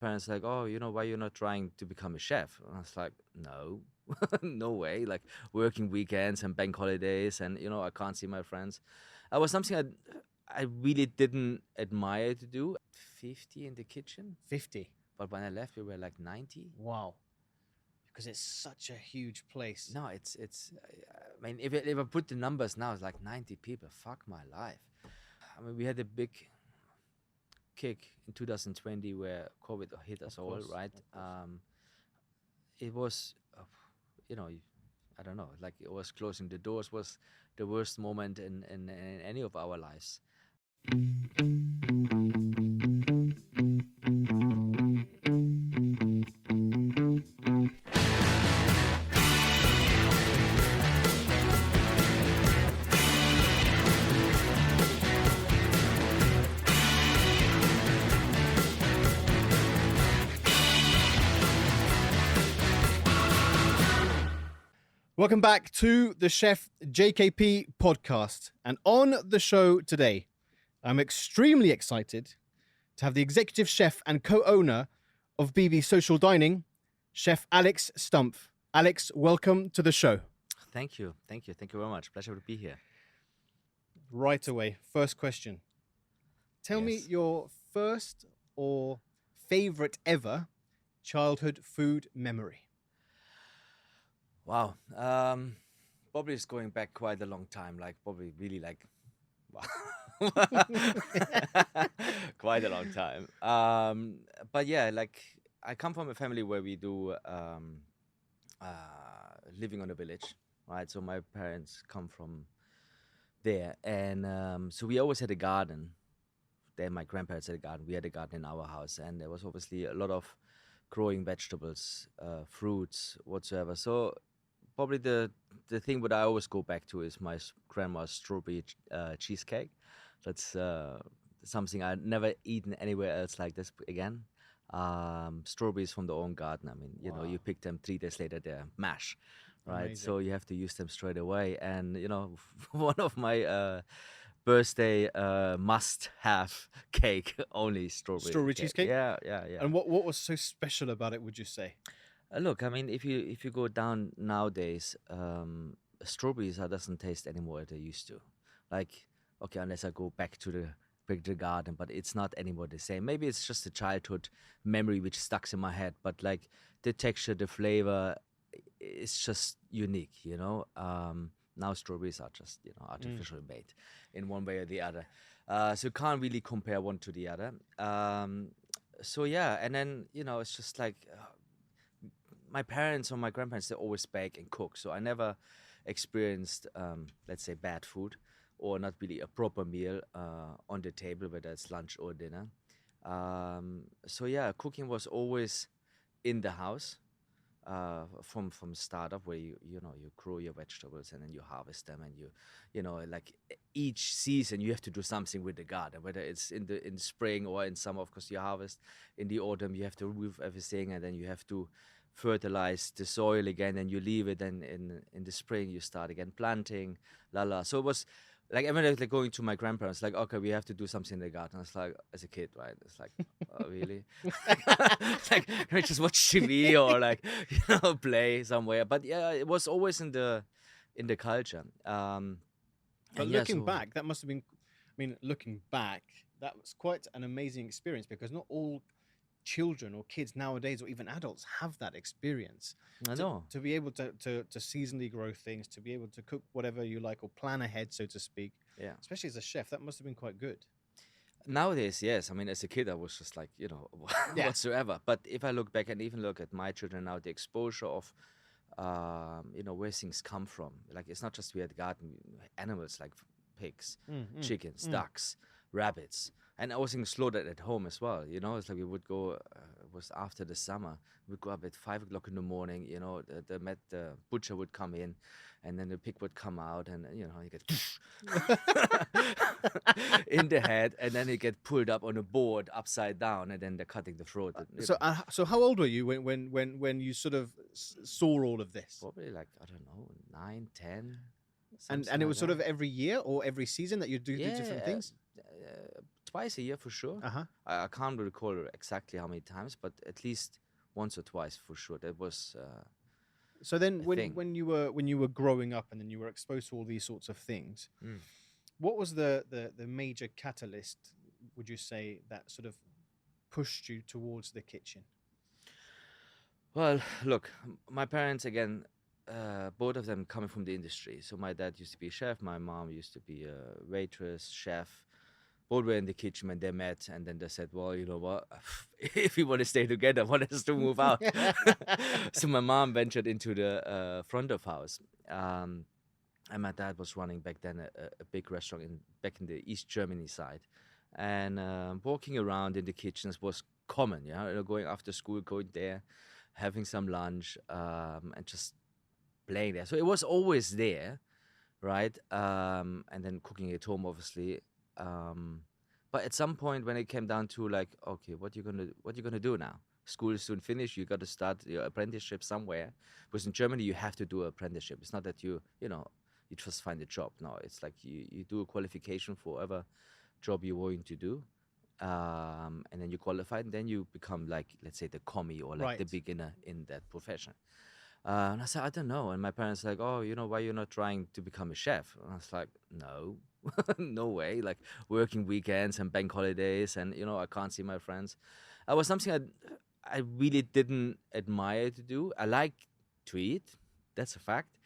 parents like, oh, why you're not trying to become a chef? And I was like, no, no way. Like working weekends and bank holidays, and I can't see my friends. It was something I really didn't admire to do. 50 in the kitchen, 50. but when I left, we were like 90. Wow. Because it's such a huge place. No, it's. I mean, if I put the numbers now, it's like 90 people. Fuck my life. I mean, we had a big kick in 2020 where COVID hit us all, right? It was, I don't know, like it was closing the doors was the worst moment in any of our lives. Welcome back to the Chef JKP Podcast. And on the show today, I'm extremely excited to have the executive chef and co-owner of BB Social Dining, Chef Alex Stumpf. Alex, welcome to the show. Thank you very much. Pleasure to be here. Right away, first question. Tell me your first or favorite ever childhood food memory. Wow. Probably it's going back quite a long time, like probably really like quite a long time. But yeah, like I come from a family where we do living on a village, right? So my parents come from there, and so we always had a garden. Then my grandparents had a garden. We had a garden in our house, and there was obviously a lot of growing vegetables, fruits, whatsoever. So probably the thing that I always go back to is my grandma's strawberry cheesecake. That's something I'd never eaten anywhere else like this again. Strawberries from their own garden. I mean, you pick them 3 days later, they're mash, right? Amazing. So you have to use them straight away. And, one of my birthday must-have cake, only strawberry cake. Cheesecake? Yeah. And what was so special about it, would you say? Look, I mean, if you go down nowadays, strawberries doesn't taste anymore as they used to. Like, okay, unless I go back to the garden, but it's not anymore the same. Maybe it's just a childhood memory which stuck in my head, but like the texture, the flavor, it's just unique, Now strawberries are just, artificially made in one way or the other. So you can't really compare one to the other. So yeah, and then, it's just like my parents or my grandparents, they always bake and cook. So I never experienced, let's say, bad food or not really a proper meal on the table, whether it's lunch or dinner. So yeah, cooking was always in the house from startup where you grow your vegetables and then you harvest them, and like each season you have to do something with the garden, whether it's in the spring or in summer. Of course, you harvest in the autumn. You have to remove everything, and then you have to fertilize the soil again, and you leave it, and in the spring you start again planting, so it was like every day, like going to my grandparents, like, okay, we have to do something in the garden. It's like, as a kid, right? It's like, oh, really? It's like, can we just watch TV or like, play somewhere? But yeah, it was always in the culture. But looking back, that must have been, looking back, that was quite an amazing experience, because not all children or kids nowadays, or even adults, have that experience. I know. To be able to seasonally grow things, to be able to cook whatever you like, or plan ahead, so to speak. Yeah. Especially as a chef, that must have been quite good. Nowadays, yes. I mean, as a kid, I was just like, whatsoever. But if I look back and even look at my children now, the exposure of, where things come from. Like, it's not just we had garden animals like pigs, chickens, ducks, rabbits. And everything slaughtered at home as well. It's like we would go, it was after the summer, we'd go up at 5 o'clock in the morning, the butcher would come in, and then the pig would come out, and, you get in the head, and then it get pulled up on a board upside down, and then they're cutting the throat. So how old were you when you sort of saw all of this? Probably like, I don't know, 9, 10. And it was sort of every year or every season that you do different things? twice a year for sure. Uh-huh. I can't recall exactly how many times, but at least once or twice for sure. That was So then, a thing. when you were growing up, and then you were exposed to all these sorts of things, Mm. what was the major catalyst? Would you say that sort of pushed you towards the kitchen? Well, look, my parents again, both of them coming from the industry. So my dad used to be a chef, my mom used to be a waitress, chef. Both were in the kitchen when they met, and then they said, "Well, you know what? If we want to stay together, want us to move out." So my mom ventured into the front of house, and my dad was running back then a big restaurant back in the East Germany side, and walking around in the kitchens was common. Going after school, going there, having some lunch, and just playing there. So it was always there, right? And then cooking at home, obviously. But at some point, when it came down to like, okay, what you gonna do now? School is soon finished. You got to start your apprenticeship somewhere. Because in Germany, you have to do an apprenticeship. It's not that you just find a job. No, it's like you do a qualification for whatever job you're going to do, and then you qualify, and then you become like, let's say, the commie or like the Right. beginner in that profession. And I said, I don't know. And my parents like, oh, why you're not trying to become a chef? And I was like, no, no way. Like working weekends and bank holidays, and I can't see my friends. It was something I really didn't admire to do. I like to eat, that's a fact.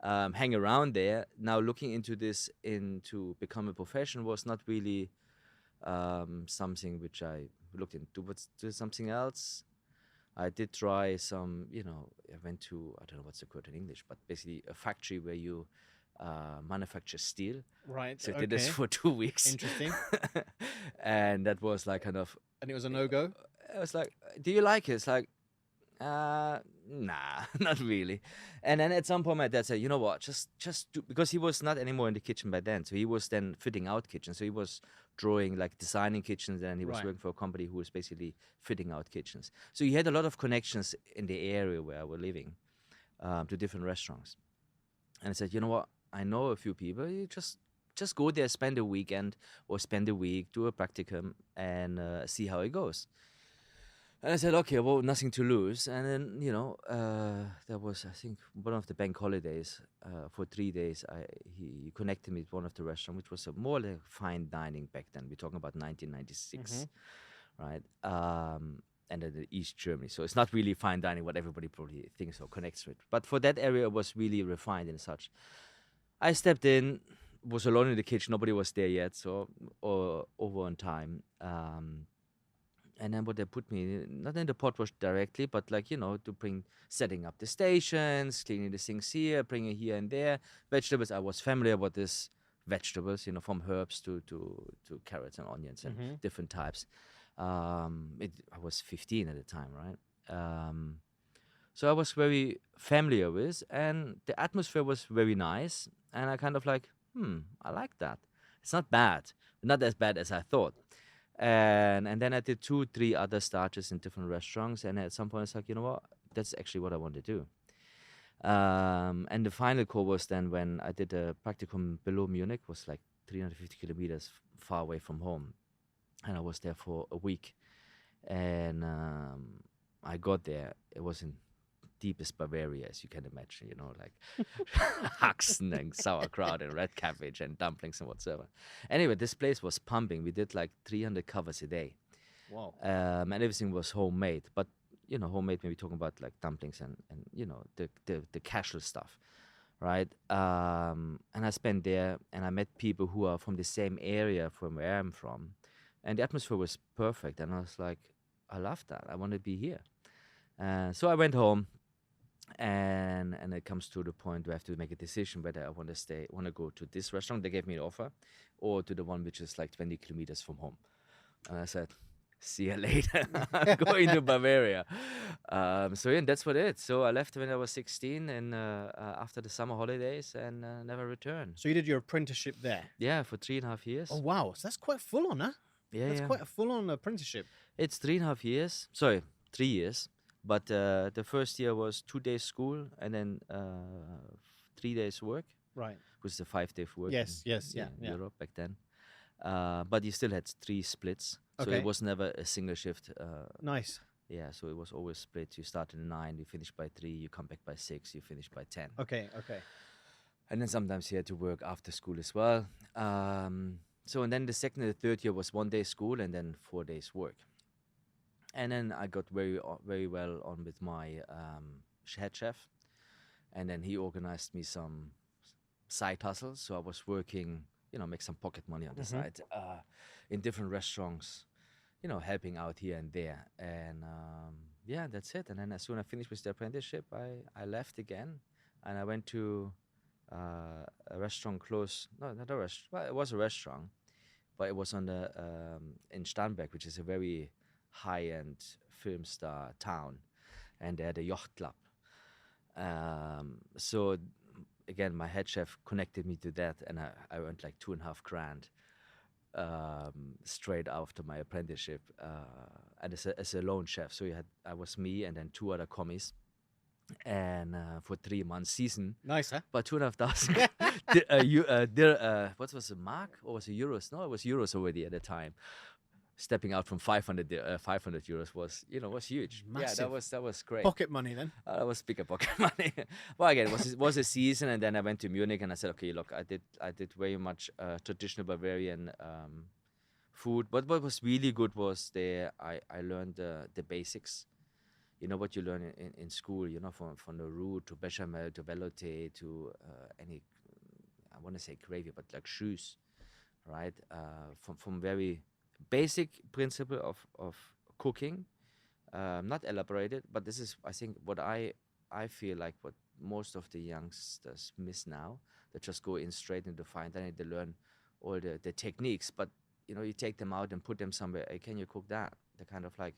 Hang around there. Now looking into this, into become a profession, was not really something which I looked into. But do something else. I did try some, I went to, I don't know what's the word in English, but basically a factory where you manufacture steel. Right. So I did this for 2 weeks. Interesting. And that was like kind of, And it was a no-go? I was like, do you like it? It's like, nah, not really. And then at some point my dad said, you know what, just do, because he was not anymore in the kitchen by then. So he was then fitting out kitchens. So he was drawing, like designing kitchens, and he was Right. working for a company who was basically fitting out kitchens. So he had a lot of connections in the area where we're living, to different restaurants. And I said, you know what, I know a few people. You just go there, spend a weekend or spend a week, do a practicum, and see how it goes. And I said, okay, well, nothing to lose. And then, there was, I think, one of the bank holidays, for 3 days. He connected me with one of the restaurants, which was more like fine dining back then. We're talking about 1996, right? And in the East Germany. So it's not really fine dining, what everybody probably thinks or connects with. But for that area, it was really refined and such. I stepped in, was alone in the kitchen. Nobody was there yet, so over on time. And then what they put me, not in the pot wash directly, but like, to setting up the stations, cleaning the sinks here, bringing here and there. Vegetables, I was familiar with this vegetables, from herbs to carrots and onions and different types. I was 15 at the time, right? So I was very familiar with, and the atmosphere was very nice. And I kind of like, I like that. It's not bad, not as bad as I thought. And then I did 2-3 other starters in different restaurants, and at some point it's like, you know what, that's actually what I want to do. And the final call was then when I did a practicum below Munich, was like 350 kilometers far away from home, and I was there for a week. And I got there, it was in deepest Bavaria, as you can imagine, like Haxen and sauerkraut and red cabbage and dumplings and whatsoever. Anyway, this place was pumping. We did like 300 covers a day. Wow. And everything was homemade. But, homemade, maybe talking about like dumplings and the casual stuff, right? And I spent there, and I met people who are from the same area from where I'm from. And the atmosphere was perfect. And I was like, I love that. I want to be here. So I went home. And it comes to the point where I have to make a decision whether I want to go to this restaurant, they gave me an offer, or to the one which is like 20 kilometers from home. And I said, see you later. I'm going to Bavaria. That's what it is. So I left when I was 16 and after the summer holidays, and never returned. So you did your apprenticeship there? Yeah, for 3.5 years. Oh, wow. So that's quite full on, huh? Yeah, That's quite a full-on apprenticeship. It's 3.5 years. Sorry, 3 years. But the first year was 2 days school and then 3 days work. Right. Which is a 5-day work. Yes, in yeah. Europe back then. But you still had 3 splits, so Okay. it was never a single shift. Nice. Yeah, so it was always split. You start at 9, you finish by 3, you come back by 6, you finish by 10. Okay. Okay. And then sometimes you had to work after school as well. So and then the second and the third year was 1 day school and then 4 days work. And then I got very well on with my head chef, and then he organized me some side hustles. So I was working, make some pocket money on the side in different restaurants, helping out here and there. And yeah, that's it. And then as soon as I finished with the apprenticeship, I left again, and I went to a restaurant close. No, not a restaurant. Well, it was a restaurant, but it was on the in Starnberg, which is a very high-end film star town, and they had a yacht club. So again, my head chef connected me to that, and I earned like $2,500 straight after my apprenticeship, and as a lone chef. So I was me and then 2 other commies, and for 3 months season. Nice, huh? But 2,500. What was the mark, or was it euros? No, it was euros already at the time. Stepping out from 500 euros was huge. Massive. Yeah, that was great. Pocket money then. That was bigger pocket money. Well, again, it was a season, and then I went to Munich, and I said, okay, look, I did very much traditional Bavarian food. But what was really good was I learned the basics. What you learn in school, from the roux to bechamel to velouté to any, I want to say gravy, but like choux, right? From very basic principle of cooking, not elaborated, but this is, I think, what I feel like what most of the youngsters miss now. They just go in straight into fine dining. They learn all the techniques, but you take them out and put them somewhere. Hey, can you cook that? They're kind of like,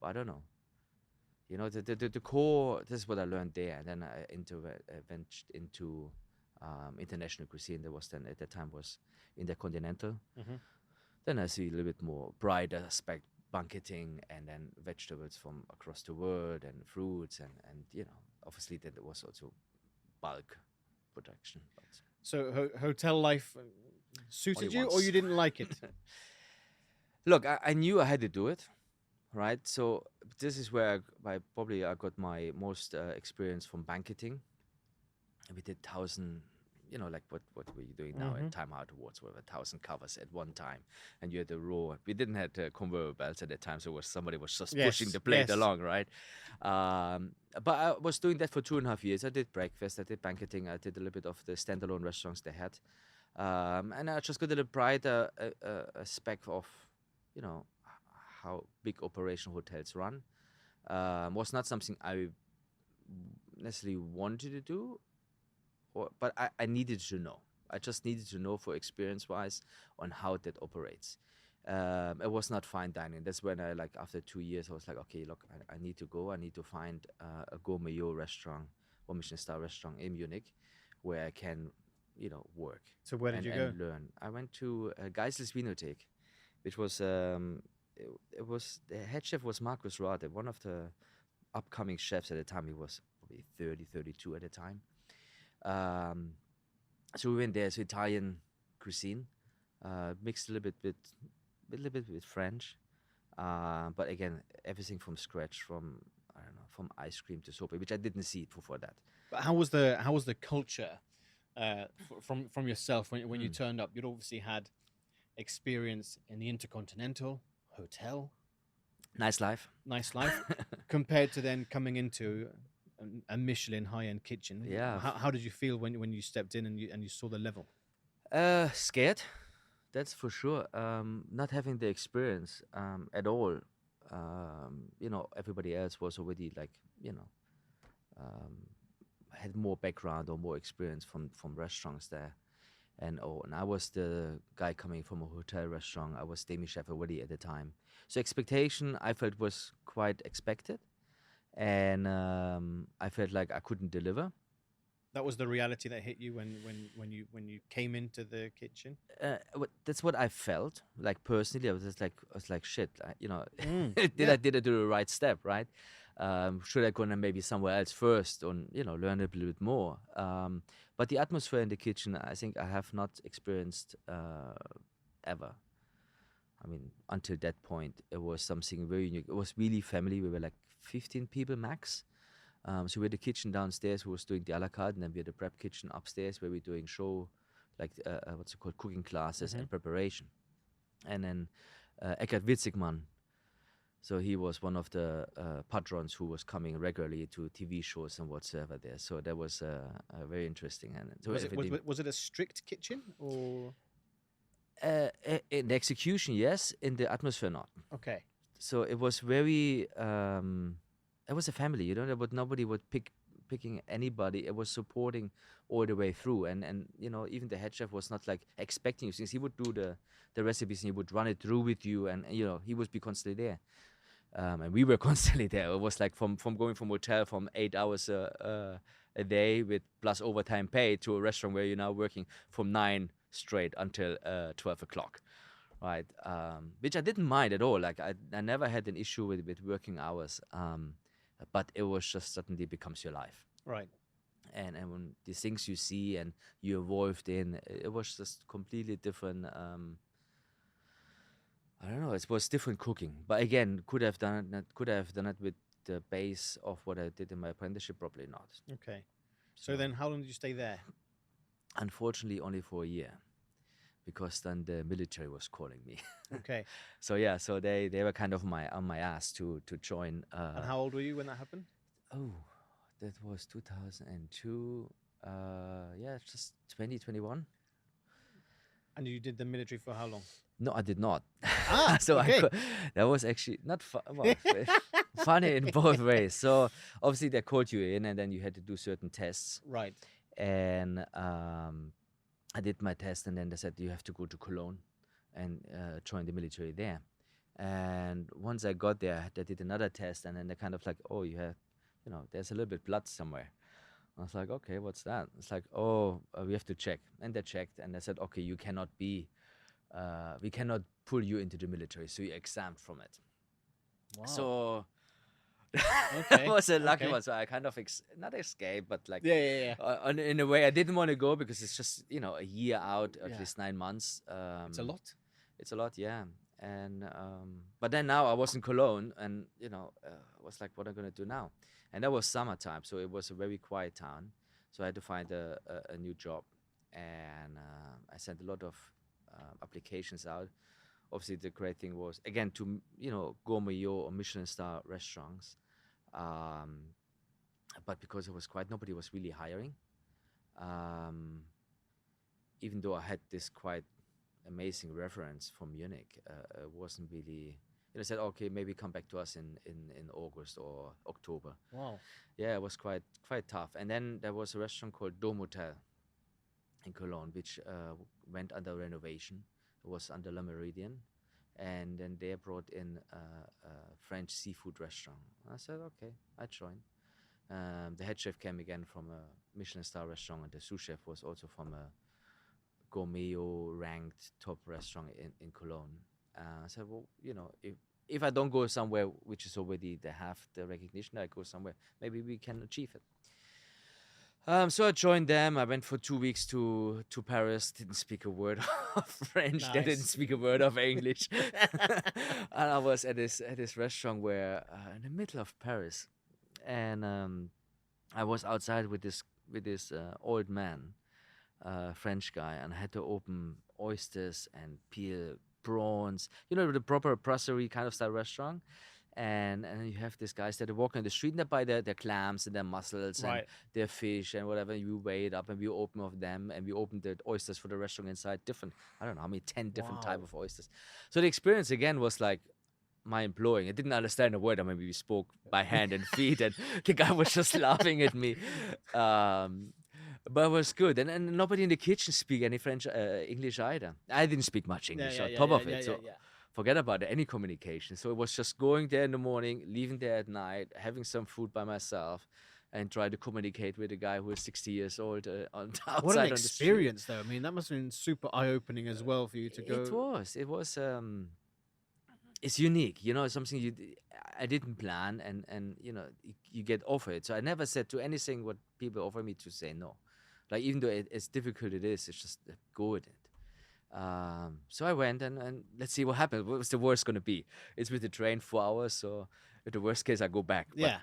I don't know. The core. This is what I learned there, and then I went into international cuisine. There was then at that time was intercontinental. Then I see a little bit more brighter aspect, banqueting, and then vegetables from across the world, and fruits, and obviously then there was also bulk production. But So hotel life suited Only you, or once. you didn't like it? look, I knew I had to do it, right? So this is where I got my most experience from banqueting. We did 1,000. Like what were you doing now at Time Out Awards? We had 1,000 covers at one time, and you had the raw. We didn't have conveyor belts at that time, so somebody was just pushing the plate along, right? But I was doing that for 2.5 years. I did breakfast, I did banqueting, I did a little bit of the standalone restaurants they had, and I just got a little brighter spec of, how big operational hotels run. Was not something I necessarily wanted to do. But I needed to know. I just needed to know for experience-wise on how that operates. It was not fine dining. That's when after 2 years, I was like, okay, look, I need to go. I need to find a gourmet restaurant or Michelin star restaurant in Munich where I can, work. So where did you go? And learn. I went to Geisels Winothek, which was, it was, the head chef was Markus Rade, one of the upcoming chefs at the time. He was probably 30, 32 at the time. So we went there. So Italian cuisine, mixed a little bit with French, but again, everything from scratch, from ice cream to sopa, which I didn't see before that. But how was the culture from yourself when you turned up? You'd obviously had experience in the Intercontinental Hotel. Nice life. Compared to then coming into a Michelin high-end kitchen. Yeah. How did you feel when you stepped in and you saw the level? Scared, that's for sure. Not having the experience at all. Everybody else was already had more background or more experience from restaurants there. And I was the guy coming from a hotel restaurant. I was demi chef already at the time. So expectation, I felt, was quite expected. And I felt like I couldn't deliver. That was the reality that hit you when you came into the kitchen. That's what I felt. Like personally, I was like shit. Yeah. I do the right step, right? Should I go maybe somewhere else first and learn a little bit more? But the atmosphere in the kitchen, I think I have not experienced ever. I mean, until that point, it was something very unique. It was really family. We were like 15 people max. So we had the kitchen downstairs who was doing the a la carte, and then we had the prep kitchen upstairs where we're doing like what's it called, cooking classes and preparation. And then Eckhard Witzigmann, so he was one of the patrons who was coming regularly to TV shows and whatsoever there. So that was very interesting. And so was it a strict kitchen or? In the execution, yes. In the atmosphere, not. Okay. So it was very. It was a family, you know. Nobody would picking anybody. It was supporting all the way through, and you know, even the head chef was not like expecting you. Since he would do the recipes and he would run it through with you, and you know, he would be constantly there. And we were constantly there. It was like from going from hotel from 8 hours a day with plus overtime pay to a restaurant where you're now working from 9 straight until 12 o'clock, right? Which I didn't mind at all. Like I never had an issue with working hours, but it was just suddenly becomes your life, right? And when the things you see and you evolved in, it was just completely different. I don't know. It was different cooking, but again, could I have done it with the base of what I did in my apprenticeship? Probably not. Okay. So then, how long did you stay there? Unfortunately, only for a year, because then the military was calling me. Okay. So yeah, so they were kind of on my ass to join. And how old were you when that happened? Oh, that was 2002. Yeah, just 2021. And you did the military for how long? No, I did not. So okay. That was actually not funny in both ways. So obviously they called you in, and then you had to do certain tests. Right. And I did my test, and then they said you have to go to Cologne and join the military there. And once I got there, they did another test, and then they're kind of like, oh, you have, you know, there's a little bit blood somewhere. I was like, okay, what's that? It's like, oh, we have to check. And they checked, and they said, okay, you cannot be, we cannot pull you into the military, so you're exempt from it. Wow. So okay. that was a lucky one. So I kind of not escaped, but like yeah. In a way, I didn't want to go because it's just, you know, a year out, at least 9 months. It's a lot. It's a lot, yeah. And but then now I was in Cologne, and you know, I was like, what am I gonna do now? And that was summertime, so it was a very quiet town. So I had to find a new job, and I sent a lot of applications out. Obviously, the great thing was, again, to, you know, gourmet or Michelin star restaurants. But because it was quiet, nobody was really hiring. Even though I had this quite amazing reference from Munich, it wasn't really. You know, said, okay, maybe come back to us in August or October. Wow. Yeah, it was quite tough. And then there was a restaurant called Dome Hotel in Cologne, which went under renovation. It was under La Meridian. And then they brought in a French seafood restaurant. I said, okay, I joined. The head chef came again from a Michelin star restaurant, and the sous chef was also from a gourmet ranked top restaurant in Cologne. I said, well, you know, if I don't go somewhere which is already they have the recognition, I go somewhere, maybe we can achieve it. So I joined them. I went for 2 weeks to Paris. Didn't speak a word of French. Nice. They didn't speak a word of English. And I was at this restaurant where in the middle of Paris, and I was outside with this old man, French guy, and I had to open oysters and peel prawns, you know, the proper brasserie kind of style restaurant. And you have these guys that are walking on the street and they buy their clams and their mussels and their fish and whatever. You weigh it up and we open of them, and we open the oysters for the restaurant inside. Different, I don't know how many, 10 different type of oysters. So the experience again was like mind-blowing. I didn't understand a word. I mean, we spoke by hand and feet, and the guy was just laughing at me. But it was good, and nobody in the kitchen speak any French, English either. I didn't speak much English on top of it, so forget about any communication. So it was just going there in the morning, leaving there at night, having some food by myself, and try to communicate with a guy who is 60 years old on outside. What an experience, though. I mean, that must have been super eye-opening as well for you to go. It was. It's unique, you know, something I didn't plan, and you know, you get offered. So I never said to anything what people offer me to say no. Like, even though as difficult it is, it's just go with it. So I went and let's see what happens. What was the worst going to be? It's with the train 4 hours, so in the worst case I go back. Yeah.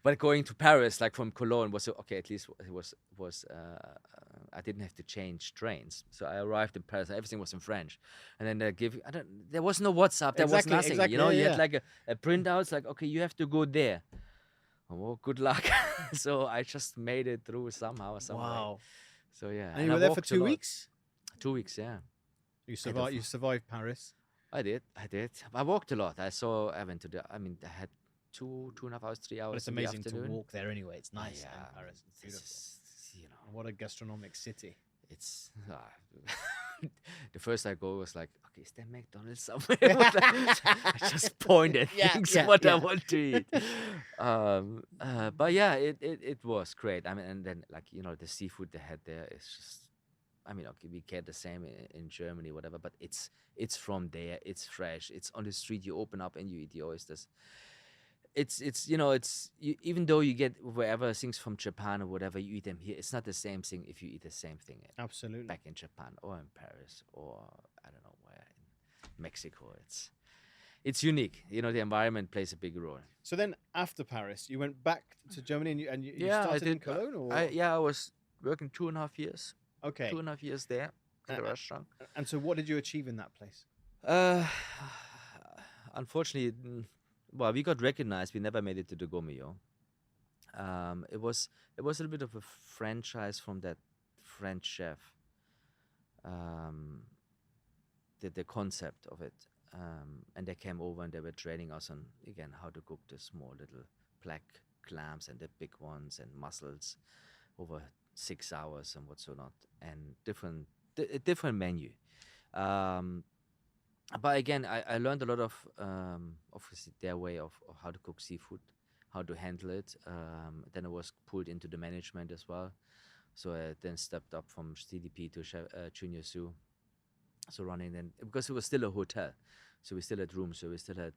But going to Paris, like from Cologne, was okay. At least it was I didn't have to change trains. So I arrived in Paris, and everything was in French. And then they give there was no WhatsApp. There was nothing. Exactly, You know, you yeah. had like a printout. It's like, okay, you have to go there. Oh, well, good luck. So I just made it through somehow, some way. Wow. So yeah. And you were there for walked a 2 lot. weeks? 2 weeks, yeah. You survived Paris. I did. I walked a lot. I went to I had 2.5 hours, 3 hours. But it's in the amazing to afternoon. walk there anyway. It's nice Yeah, in Paris. It's beautiful. You know, And what a gastronomic city. it's the first I go was like, okay, is there McDonald's somewhere? I just pointed things what I want to eat. But yeah, it was great. I mean, and then like the seafood they had there is just. I mean, okay, we get the same in Germany, whatever, but it's from there. It's fresh. It's on the street. You open up and you eat the oysters. Even though you get wherever things from Japan or whatever, you eat them here. It's not the same thing if you eat the same thing Absolutely. back in Japan or in Paris or I don't know where in Mexico. It's unique. The environment plays a big role. So then after Paris, you went back to Germany and you Yeah, I started in did. Cologne? Or? I was working 2.5 years. Okay. 2.5 years there in the restaurant. And so what did you achieve in that place? Unfortunately, well, we got recognized. We never made it to the Gourmillon. It was a little bit of a franchise from that French chef. The concept of it, and they came over and they were training us on again how to cook the small little black clams and the big ones and mussels over 6 hours and what's so not, and different menu. But again, I learned a lot of obviously their way of how to cook seafood, how to handle it. Then I was pulled into the management as well. So I then stepped up from CDP to Junior Sous. So running then, because it was still a hotel. So we still had rooms, so we still had,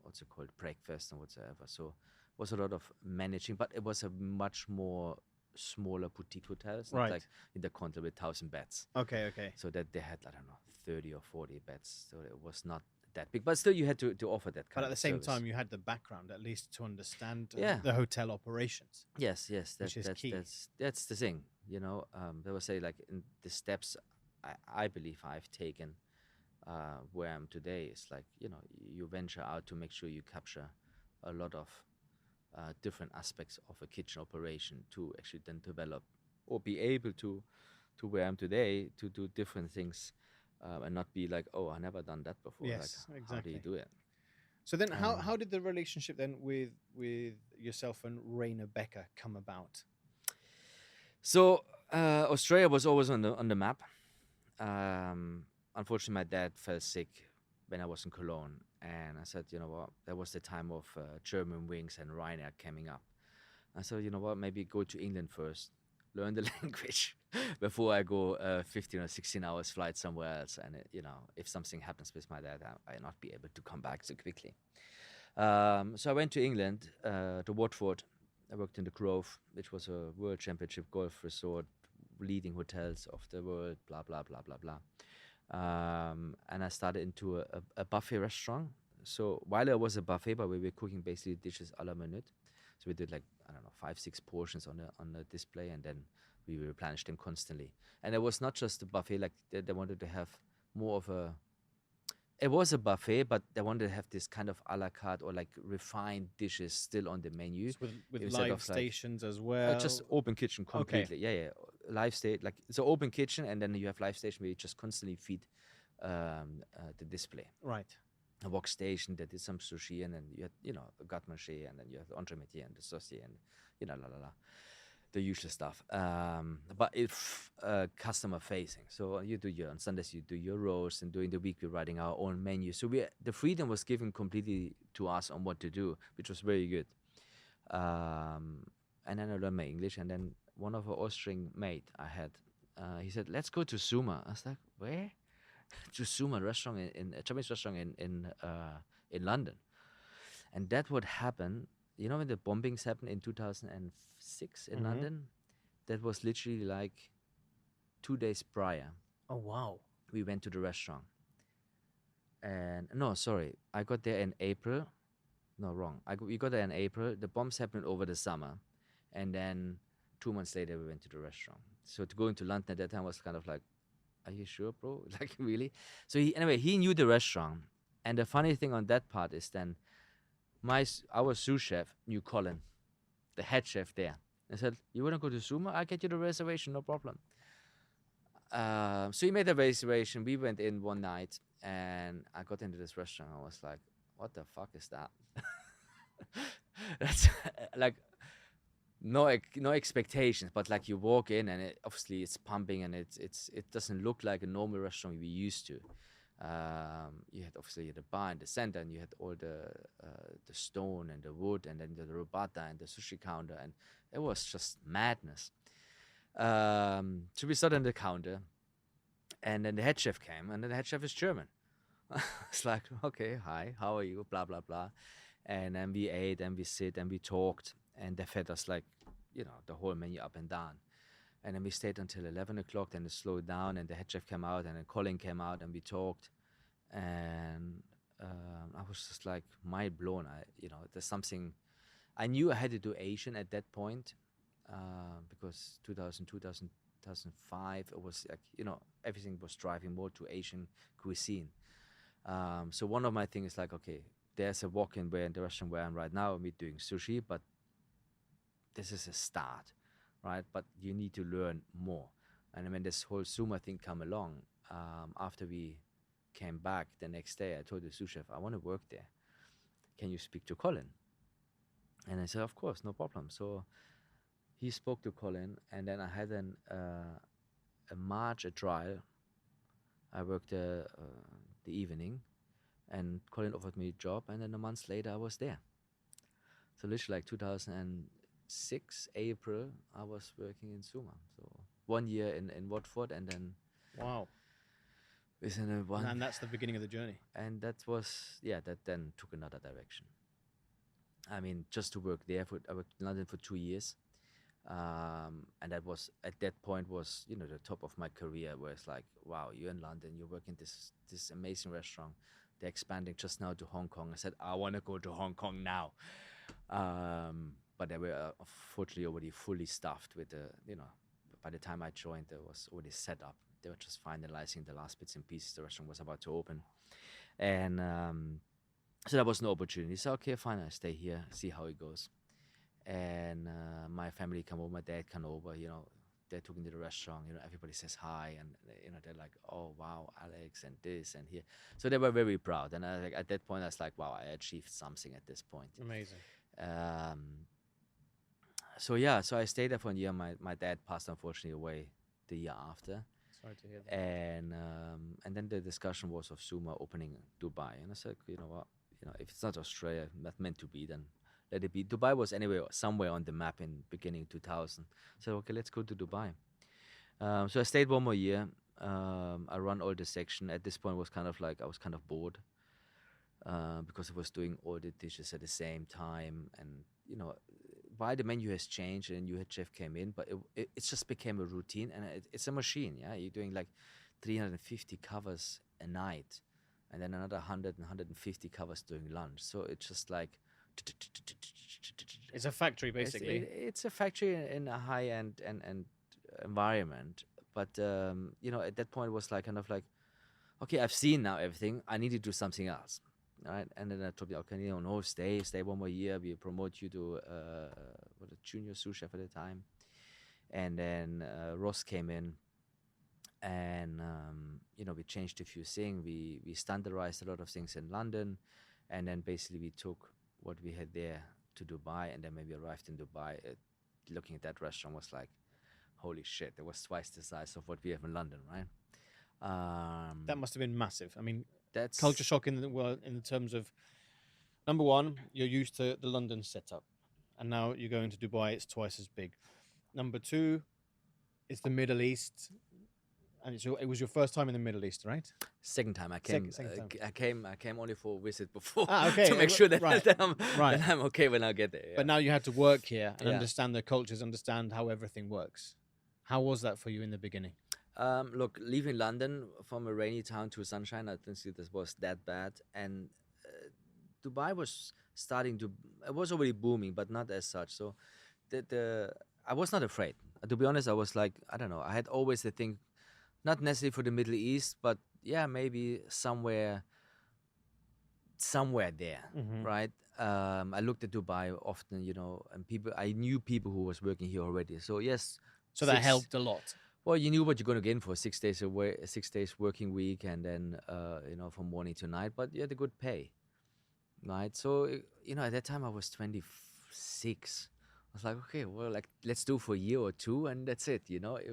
what's it called, breakfast and whatsoever. So it was a lot of managing, but it was a much more smaller boutique hotel. It's not like in the Conte with 1,000 beds. Okay. So that they had, I don't know, 30 or 40 beds. So it was not that big, but still you had to offer that kind of But at the same service. time, you had the background at least to understand Yeah. the hotel operations. Yes, Which is key. That's the thing, They will say like in the steps I believe I've taken where I am today is like, you venture out to make sure you capture a lot of different aspects of a kitchen operation to actually then develop or be able to where I am today to do different things and not be like, oh, I never done that before. Yes, like, exactly. How do you do it? So then how did the relationship then with yourself and Rainer Becker come about? So Australia was always on the map. Unfortunately, my dad fell sick when I was in Cologne, and I said, you know what, that was the time of German wings and Ryanair coming up. I said, you know what, maybe go to England first, learn the language before I go 15 or 16 hours flight somewhere else. And, if something happens with my dad, I'll not be able to come back so quickly. So I went to England, to Watford. I worked in the Grove, which was a World Championship golf resort, leading hotels of the world, blah, blah, blah, blah, blah. And I started into a buffet restaurant. So while I was a buffet, but we were cooking basically dishes a la minute. So we did 5-6 portions on the display, and then we replenished them constantly. And it was not just a buffet, like they wanted to have more of a. It was a buffet, but they wanted to have this kind of a la carte or like refined dishes still on the menu. So with live stations as well? Just open kitchen completely. Okay. Yeah. Live state, like it's an open kitchen, and then you have live station where you just constantly feed the display. Right. A wok station that did some sushi, and then you had, a garde manger, and then you have the entremetier and the saucier, and the usual stuff. But it's customer facing. So you do on Sundays you do your roast, and during the week we're writing our own menu. So the freedom was given completely to us on what to do, which was very good. And then I learned my English, and then one of our Austrian mate I had, he said, "Let's go to Zuma." I was like, "Where?" To Zuma restaurant in a Chinese restaurant in London. And that would happen, when the bombings happened in 2006 in London, that was literally like 2 days prior Oh, wow. We went to the restaurant. And no, sorry, I got there in April. No, wrong. We got there in April. The bombs happened over the summer. And then 2 months later, we went to the restaurant. So to go into London at that time was kind of like, are you sure, bro? Like, really? So he knew the restaurant. And the funny thing on that part is then our sous chef knew Colin, the head chef there. I said, you want to go to Zuma? I'll get you the reservation, no problem. So he made a reservation. We went in one night and I got into this restaurant. I was like, what the fuck is that? That's like no expectations, but like you walk in and obviously it's pumping and it doesn't look like a normal restaurant we used to. You had obviously the bar in the center, and you had all the stone and the wood, and then the robata and the sushi counter, and it was just madness. So we sat on the counter, and then the head chef came, and then the head chef is German. It's like, okay, hi, how are you? Blah blah blah, and then we ate, and we sit, and we talked, and they fed us like, the whole menu up and down. And then we stayed until 11 o'clock, then it slowed down, and the head chef came out, and then Colin came out, and we talked. And I was just like mind blown. There's something, I knew I had to do Asian at that point, because 2005, it was like, everything was driving more to Asian cuisine. So one of my things is like, okay, there's a walk-in where in the restaurant where I'm right now, we're doing sushi, but this is a start. Right, but you need to learn more. And when this whole Zuma thing come along, after we came back the next day, I told the sous chef, I want to work there. Can you speak to Colin? And I said, of course, no problem. So he spoke to Colin, and then I had a trial. I worked the evening, and Colin offered me a job, and then a month later I was there. So literally like 2006 April, I was working in Zuma. So 1 year in Watford, and then wow, within one. And that's the beginning of the journey. And that then took another direction. I mean, just to work there, I worked in London for 2 years, and that was at that point was the top of my career, where it's like, wow, you're in London, you're working this amazing restaurant. They're expanding just now to Hong Kong. I said, I want to go to Hong Kong now. But they were unfortunately already fully staffed with by the time I joined, it was already set up. They were just finalizing the last bits and pieces. The restaurant was about to open. And so that was no opportunity. So, okay, fine, I stay here, see how it goes. And my family come over, my dad come over, they took into the restaurant, everybody says hi, and they're like, oh wow, Alex, and this and here. So they were very proud. And at that point I was like, wow, I achieved something at this point. Amazing. So I stayed there for a year. My dad passed unfortunately away the year after. Sorry to hear that. And then the discussion was of Zuma opening Dubai, and I said, you know what, if it's not Australia, not meant to be, then let it be. Dubai was anyway somewhere on the map in beginning 2000. So okay, let's go to Dubai. So I stayed 1 more year. I run all the section. At this point, was kind of like I was kind of bored because I was doing all the dishes at the same time, and why the menu has changed and new head chef came in, but it just became a routine, and it's a machine. Yeah, you're doing like 350 covers a night, and then another 100 and 150 covers during lunch. So it's just like it's a factory basically. It's a factory in a high-end and environment, but at that point it was like kind of like, okay, I've seen now everything. I need to do something else. All right, and then I told me, okay, no, stay 1 more year. We promote you to a junior sous chef at the time, and then Ross came in, and we changed a few things. We standardized a lot of things in London, and then basically we took what we had there to Dubai, and then when we arrived in Dubai, looking at that restaurant was like, holy shit! It was twice the size of what we have in London, right? That must have been massive. I mean, that's culture shock in the terms of, number one, you're used to the London setup, and now you're going to Dubai, it's twice as big. Number two, it's the Middle East, and it was your first time in the Middle East, right? Second time I came. Second time. I came only for a visit before okay. to make sure that, right. that I'm okay when I get there. Yeah. But now you had to work here and understand the cultures, understand how everything works. How was that for you in the beginning? Look, leaving London from a rainy town to sunshine, I didn't see this was that bad. And Dubai was starting to, it was already booming, but not as such. So I was not afraid. To be honest, I was like, I don't know. I had always the thing, not necessarily for the Middle East, but yeah, maybe somewhere there, right? I looked at Dubai often, and I knew people who was working here already. So yes, So that helped a lot. well, you knew what you're going to get in for 6 days away, 6 days working week, and then from morning to night. But you had a good pay, right? So at that time I was 26. I was like, okay, well, like let's do for a year or two, and that's it.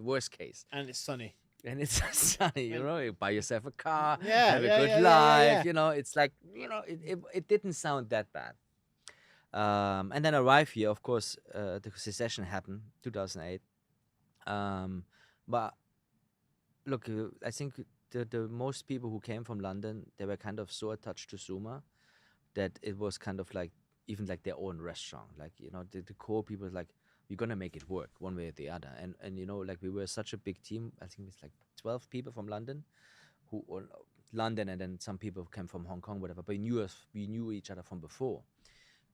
Worst case. And it's sunny. And it's sunny, you buy yourself a car, Yeah, have a yeah, good yeah, life. yeah. It's like it didn't sound that bad. And then arrive here. Of course, the secession happened 2008. But look, I think the most people who came from London, they were kind of so attached to Zuma that it was kind of like even like their own restaurant. Like the core people was like, we're gonna make it work one way or the other. And like we were such a big team. I think it's like 12 people from London, London, and then some people came from Hong Kong, whatever. But we knew each other from before.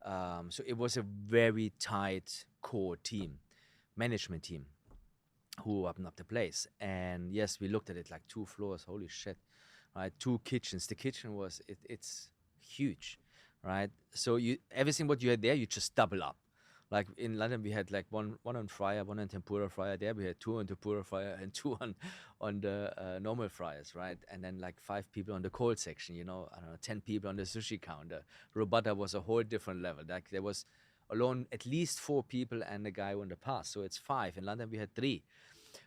So it was a very tight core team, management team, who opened up the place. And yes, we looked at it like 2 floors. Holy shit, right? 2 kitchens. The kitchen was it's huge, right? So everything what you had there, you just double up. Like in London, we had like one on fryer, one on tempura fryer. There we had 2 on tempura fryer and 2 on the normal fryers, right? And then like 5 people on the cold section. I don't know, 10 people on the sushi counter. Robata was a whole different level. Like there was alone at least 4 people and a guy on the pass. So it's 5. In London we had 3.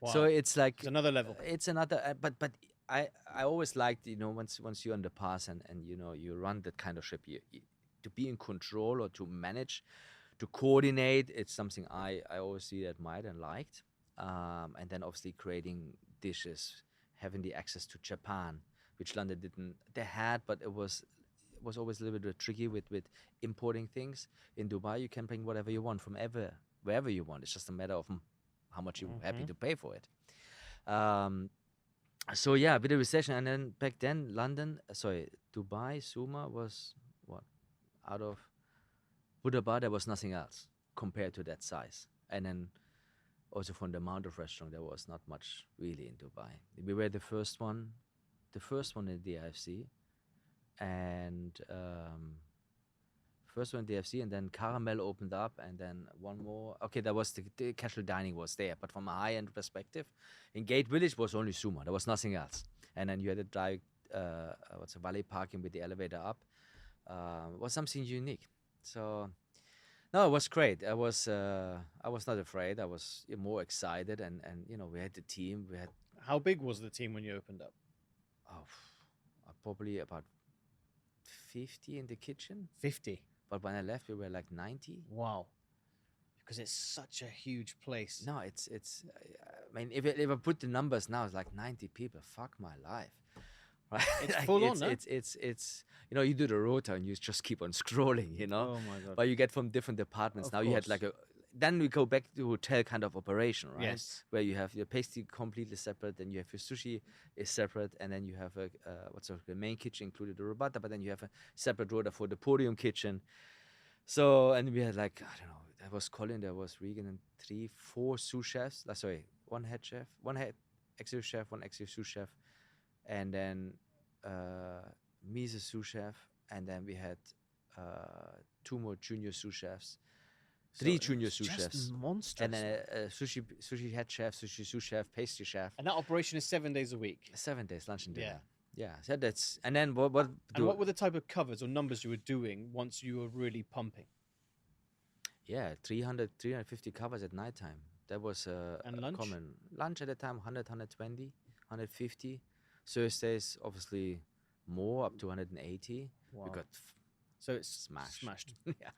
Wow. So it's like It's another level. It's another. But I always liked once you're on the pass and you run that kind of ship, you to be in control or to manage, to coordinate, it's something I always really admired and liked. And then obviously creating dishes, having the access to Japan, which London didn't. They had, but it was always a little bit tricky with importing things. In Dubai, you can bring whatever you want from wherever you want. It's just a matter of how much you're happy to pay for it. So yeah, with the recession, and then back then, Dubai, Zuma was what? Out of Budapest, there was nothing else compared to that size. And then also from the amount of restaurant, there was not much really in Dubai. We were the first one in the IFC, and and then Caramel opened up, and then one more. Okay, that was the casual dining was there, but from a high-end perspective, in Gate Village was only Zuma. There was nothing else. And then you had to drive, valet parking with the elevator up. It was something unique. So, no, it was great. I was not afraid. I was more excited, and we had the team. We had How big was the team when you opened up? Probably about 50 in the kitchen. 50. But when I left, we were like 90. Wow. Because it's such a huge place. No, it's. I mean, if I put the numbers now, it's like 90 people. Fuck my life. Right? It's Like, full on, no? It's you do the rota and you just keep on scrolling, Oh my God. But you get from different departments. Of Now you had course. like then we go back to hotel kind of operation, right? Yes. Where you have your pastry completely separate, then you have your sushi is separate, and then you have the main kitchen included the robata, but then you have a separate rota for the podium kitchen. So, and we had like, I don't know, there was Colin, there was Regan, and 3, 4 sous chefs. One head chef, one head executive chef, one executive sous chef, and then me as a sous chef, and then we had 2 more junior sous chefs, 3 junior sous chefs, Monstrous. and then a sushi head chef, sushi sous chef, pastry chef. And that operation is 7 days a week. 7 days, lunch and dinner. Yeah. Yeah, so that's, and then what And what were the type of covers or numbers you were doing once you were really pumping? Yeah, 350 covers at nighttime. That was And a lunch? common. Lunch at the time, 100, 120, 150. Thursdays, obviously, more, up to 180. Wow. We got So it's smashed. Yeah,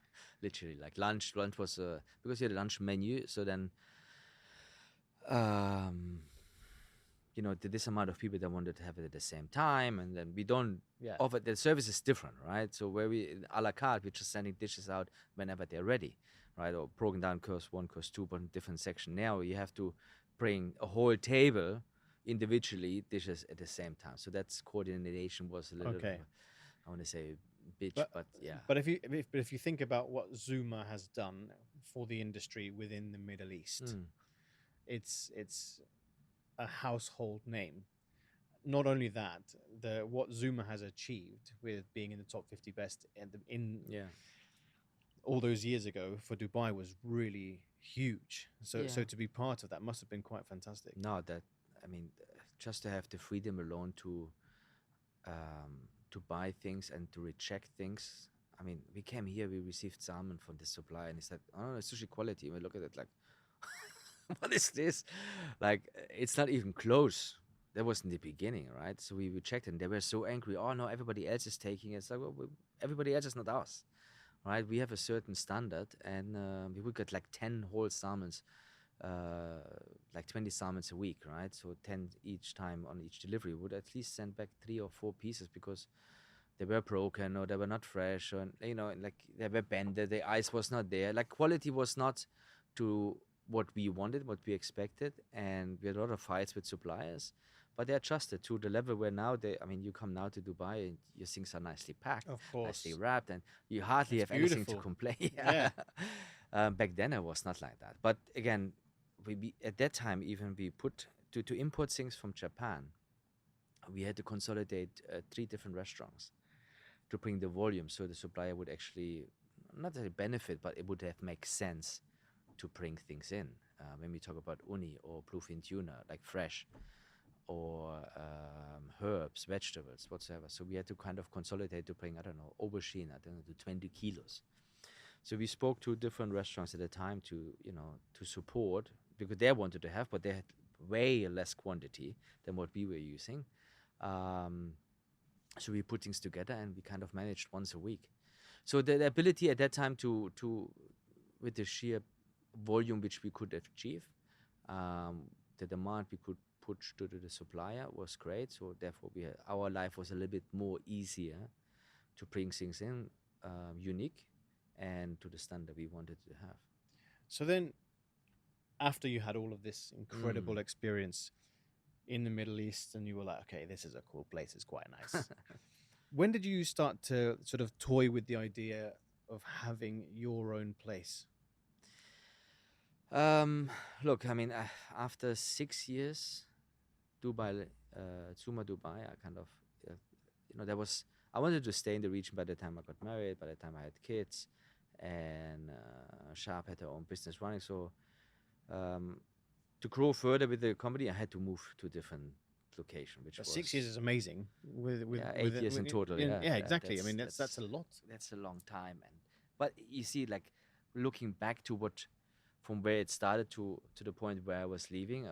literally. Like lunch was, because you had a lunch menu, so then, this amount of people that wanted to have it at the same time, and then we don't offer, the service is different, right? So where we, a la carte, we're just sending dishes out whenever they're ready, right? Or broken down course 1, course 2, but in different section. Now you have to bring a whole table individually dishes at the same time. So that's coordination was a little, Okay. I want to say bitch, But but yeah. but if you think about what Zuma has done for the industry within the Middle East, Mm. it's a household name. Not only that, what Zuma has achieved with being in the top 50 best in Yeah. all those years ago for Dubai was really huge. So Yeah. to be part of that must have been quite fantastic. No, that, I mean, just to have the freedom alone to buy things and to reject things. I mean, we came here, we received salmon from the supplier, and he said, "Oh, it's sushi quality." And we look at it like, "What is this?" Like, it's not even close. That was in the beginning, right? So we rejected, and they were so angry. Oh no, everybody else is taking it. It's like, well, everybody else is not us, right? We have a certain standard, and we would get like 10 whole salmons, like 20 salmons a week, right? So 10 each time on each delivery. We would at least send back 3 or 4 pieces because they were broken or they were not fresh, or like they were bended, the ice was not there, like quality was not to what we wanted, what we expected, and we had a lot of fights with suppliers, but they adjusted to the level where now I mean, you come now to Dubai and your things are nicely packed, Of course. nicely wrapped, and you hardly That's have anything to beautiful. complain. Yeah. Back then it was not like that, but again, at that time, even we put to import things from Japan, we had to consolidate 3 different restaurants to bring the volume, so the supplier would actually not really benefit, but it would have make sense to bring things in. When we talk about uni or bluefin tuna, like fresh, or herbs, vegetables, whatsoever. So we had to kind of consolidate to bring, I don't know, aubergine, I don't know, to 20 kilos. So we spoke to different restaurants at the time to, to support, because they wanted to have, but they had way less quantity than what we were using. So we put things together and we kind of managed once a week. So the ability at that time to with the sheer volume which we could achieve, the demand we could push to the supplier was great. So therefore our life was a little bit more easier to bring things in, unique, and to the standard we wanted to have. So then, after you had all of this incredible experience in the Middle East, and you were like, okay, this is a cool place, it's quite nice. When did you start to sort of toy with the idea of having your own place? Look, I mean, after 6 years, Dubai, Zuma Dubai, I kind of, I wanted to stay in the region by the time I got married, by the time I had kids, and Sharp had her own business running. So to grow further with the company, I had to move to a different location, which But was 6 years is amazing. With 8 years in total. Yeah, exactly. I mean, that's a lot. That's a long time, but you see, like looking back to from where it started to the point where I was leaving,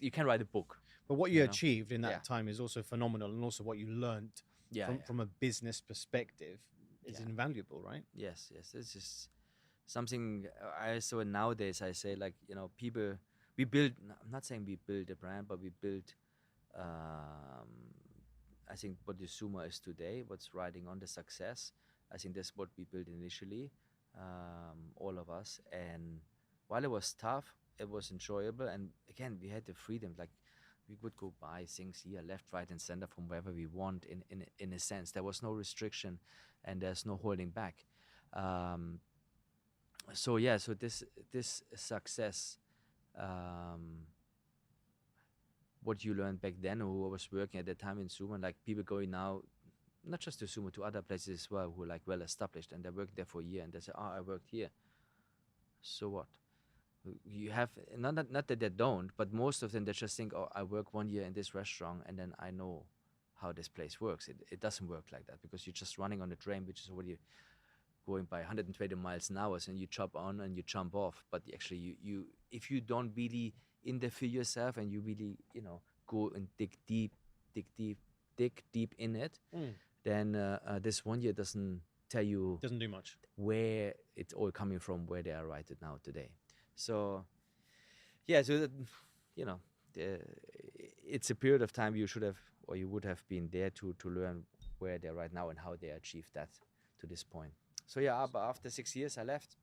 you can write a book. But what you achieved in that Yeah. time is also phenomenal, and also what you learned from a business perspective is invaluable, right? Yes. This is something I saw nowadays. I say, like, people, we build. I'm not saying we build a brand, but we build. I think what the Zuma is today, what's riding on the success, I think that's what we built initially, all of us. And while it was tough, it was enjoyable. And again, we had the freedom, like we could go buy things here, left, right, and center from wherever we want. In a sense, there was no restriction, and there's no holding back. So this success, what you learned back then, who was working at the time in Zuma, like people going now, not just to Zuma, to other places as well, who are like well established, and they worked there for a year, and they say, "Oh, I worked here." So what? You have not that they don't, but most of them, they just think, "Oh, I work 1 year in this restaurant, and then I know how this place works." It doesn't work like that, because you're just running on a train which is already going by 120 miles an hour, and you chop on and you jump off. But actually, you if you don't really interfere yourself, and you really go and dig deep in it, then this 1 year doesn't tell you, Doesn't do much. where it's all coming from, where they are right now today. So so it's a period of time you should have, or you would have been there to learn where they're right now and how they achieved that to this point. So but after 6 years I left.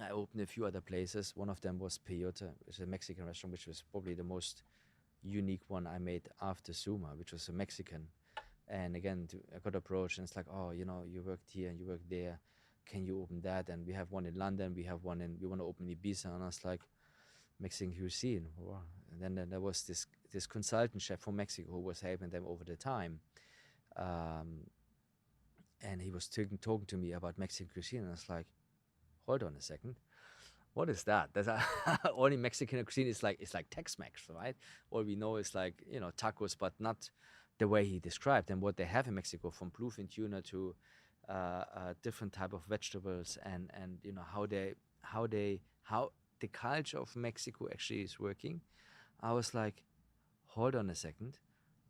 I opened a few other places. One of them was Peyote, which is a Mexican restaurant, which was probably the most unique one I made after Zuma, which was a Mexican. And again, I got approached, and it's like, oh, you worked here and you worked there. Can you open that? And we have one in London. We want to open Ibiza. And I was like, Mexican cuisine. Wow. And then there was this consultant chef from Mexico who was helping them over the time. And he was talking to me about Mexican cuisine. And I was like, hold on a second. What is that? That's only Mexican cuisine is like, it's like Tex-Mex, right? All we know is like, tacos, but not the way he described. And what they have in Mexico, from bluefin tuna to different type of vegetables, and how the culture of Mexico actually is working. I was like, hold on a second.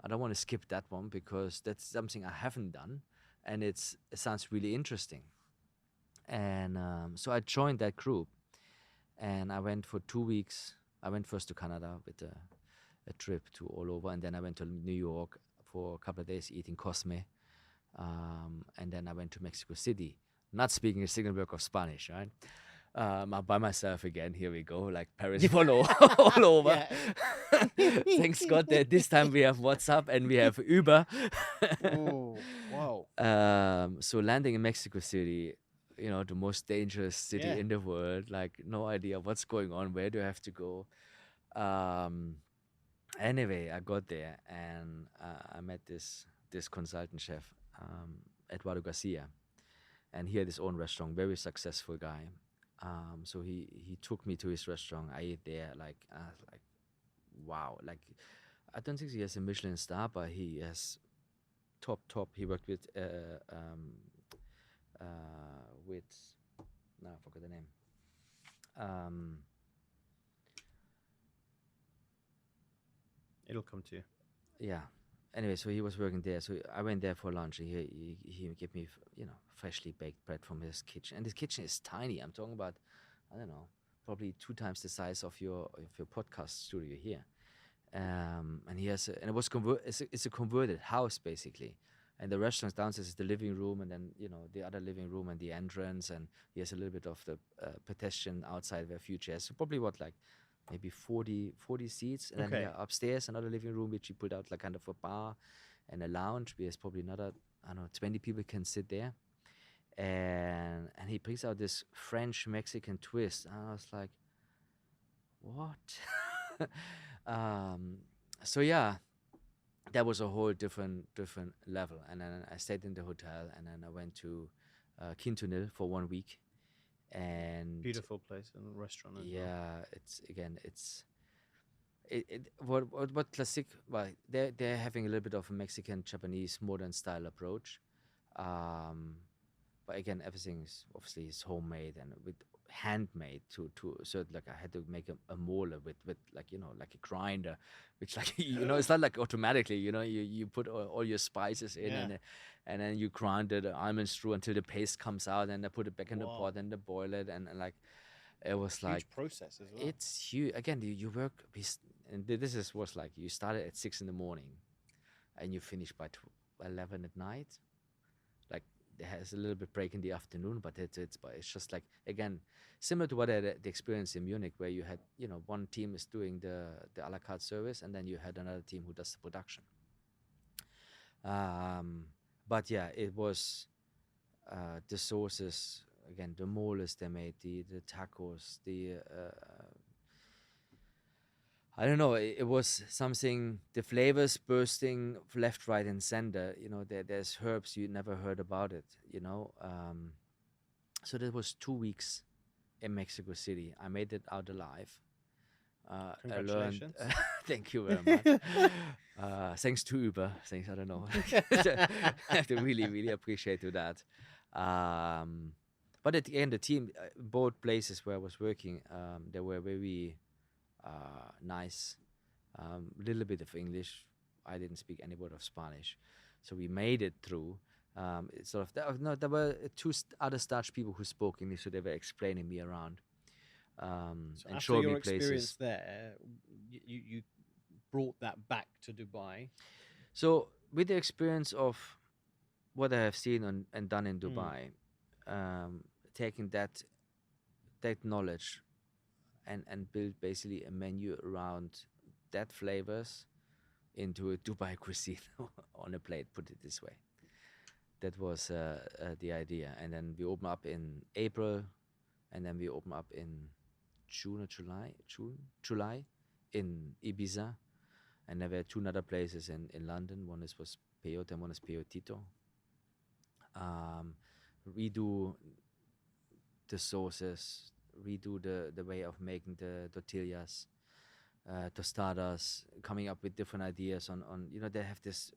I don't want to skip that one because that's something I haven't done, and it sounds really interesting. And so I joined that group, and I went for 2 weeks. I went first to Canada with a trip to all over, and then I went to New York for a couple of days eating Cosme, and then I went to Mexico City, not speaking a single word of Spanish, right? I'm by myself again. Here we go, like Paris all over. Thanks God that this time we have WhatsApp and we have Uber. Oh, wow. So landing in Mexico City, the most dangerous city in the world, like no idea what's going on, where do I have to go? Anyway, I got there, and I met this consultant chef, Eduardo Garcia, and he had his own restaurant, very successful guy. So he took me to his restaurant. I ate there, like wow, like I don't think he has a Michelin star, but he has top. He worked with no, I forgot the name. It'll come to you. Yeah. Anyway, so he was working there. So I went there for lunch. He gave me, freshly baked bread from his kitchen. And his kitchen is tiny. I'm talking about, I don't know, probably 2 times the size of your podcast studio here. And he has, and it was it's a converted house basically. And the restaurant downstairs is the living room, and then the other living room and the entrance. And he has a little bit of the pedestrian outside with a few chairs. So probably maybe 40 seats, and then upstairs another living room which he put out like kind of a bar and a lounge where there's probably another, I don't know, 20 people can sit there, and he brings out this French Mexican twist, and I was like, what? So yeah, that was a whole different level. And then I stayed in the hotel, and then I went to Quintonil for 1 week. And beautiful place and restaurant as well. What classic, well, they're having a little bit of a Mexican Japanese modern style approach, but again, everything is obviously homemade and with handmade to so like I had to make a molar with like like a grinder, which like it's not like automatically, you put all your spices in, and then you grind the almonds through until the paste comes out, and I put it back in the pot and they boil it, and like it was like huge process as well. It's huge. Again, you work, and this was like you started at 6 a.m. and you finish by 11 at night. Like there has a little bit break in the afternoon, but it's just like, again, similar to what I had the experience in Munich, where you had one team is doing the a la carte service, and then you had another team who does the production. But yeah, it was the sauces, again, the moles they made, the tacos, I don't know, it was something, the flavors bursting left, right, and center. There's herbs you never heard about it, So that was 2 weeks in Mexico City. I made it out alive. Congratulations. I learned, thank you very much. Thanks to Uber. Thanks, I don't know. I have to really appreciate that. But at the end, the team, both places where I was working, they were very nice. Little bit of English. I didn't speak any word of Spanish, so we made it through. It's sort of there were 2 other Dutch people who spoke English, so they were explaining me around. So and after showed your me places. experience there, you brought that back to Dubai. So with the experience of what I have seen and done in Dubai, taking that that knowledge and build basically a menu around that flavors into a Dubai cuisine on a plate, put it this way. That was the idea. And then we open up in April, and then we open up in June or July in Ibiza. And there were two other places in London. One was Peyote and one is Peyotito. Redo the sauces, redo the way of making the tortillas, tostadas, coming up with different ideas on they have this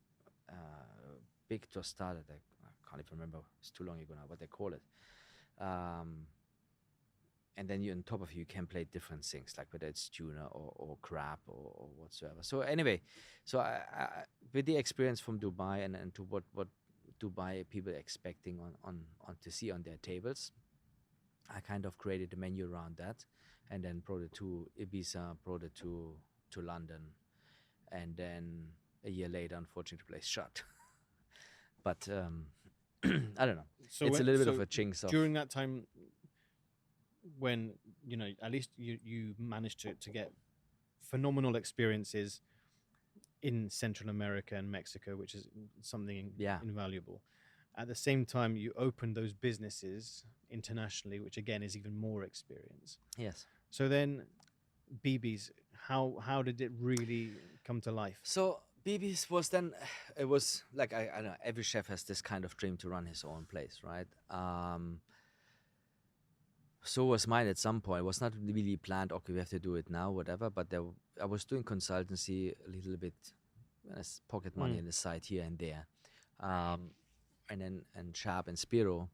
big tostada that I can't even remember, it's too long ago now what they call it. And then on top of you can play different things, like whether it's tuna or crab or whatsoever. So anyway, so I with the experience from Dubai and to what Dubai people expecting on to see on their tables, I kind of created a menu around that, and then brought it to Ibiza, brought it to London, and then a year later, unfortunately, the place shut. But I don't know. So it's a little bit of a jinx. During that time, when at least you managed to get phenomenal experiences in Central America and Mexico, which is something invaluable. At the same time, you opened those businesses internationally, which again is even more experience. Yes. So then, BB's, how did it really come to life? So BB's was then, it was like I don't know. Every chef has this kind of dream to run his own place, right? So was mine at some point. It was not really planned, okay, we have to do it now, whatever. But I was doing consultancy a little bit, pocket money on the side here and there. And Sharp and Spiro,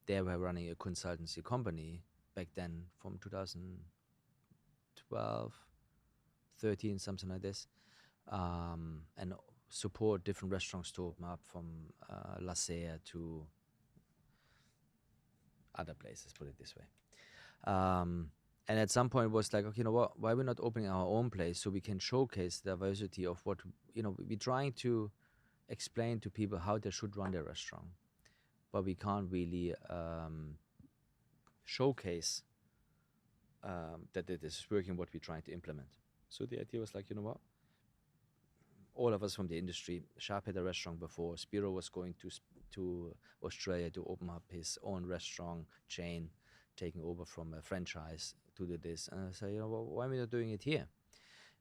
they were running a consultancy company back then from 2012, 13, something like this. And support different restaurants to open up from La Sea to other places, put it this way. And at some point it was like, okay, you know what, why we're not opening our own place so we can showcase the diversity of what, we're trying to explain to people how they should run their restaurant, but we can't really showcase that it is working what we're trying to implement. So the idea was like, you know what, all of us from the industry, Sharp had a restaurant before, Spiro was going to Australia to open up his own restaurant chain, taking over from a franchise to do this. And I said, why are we not doing it here?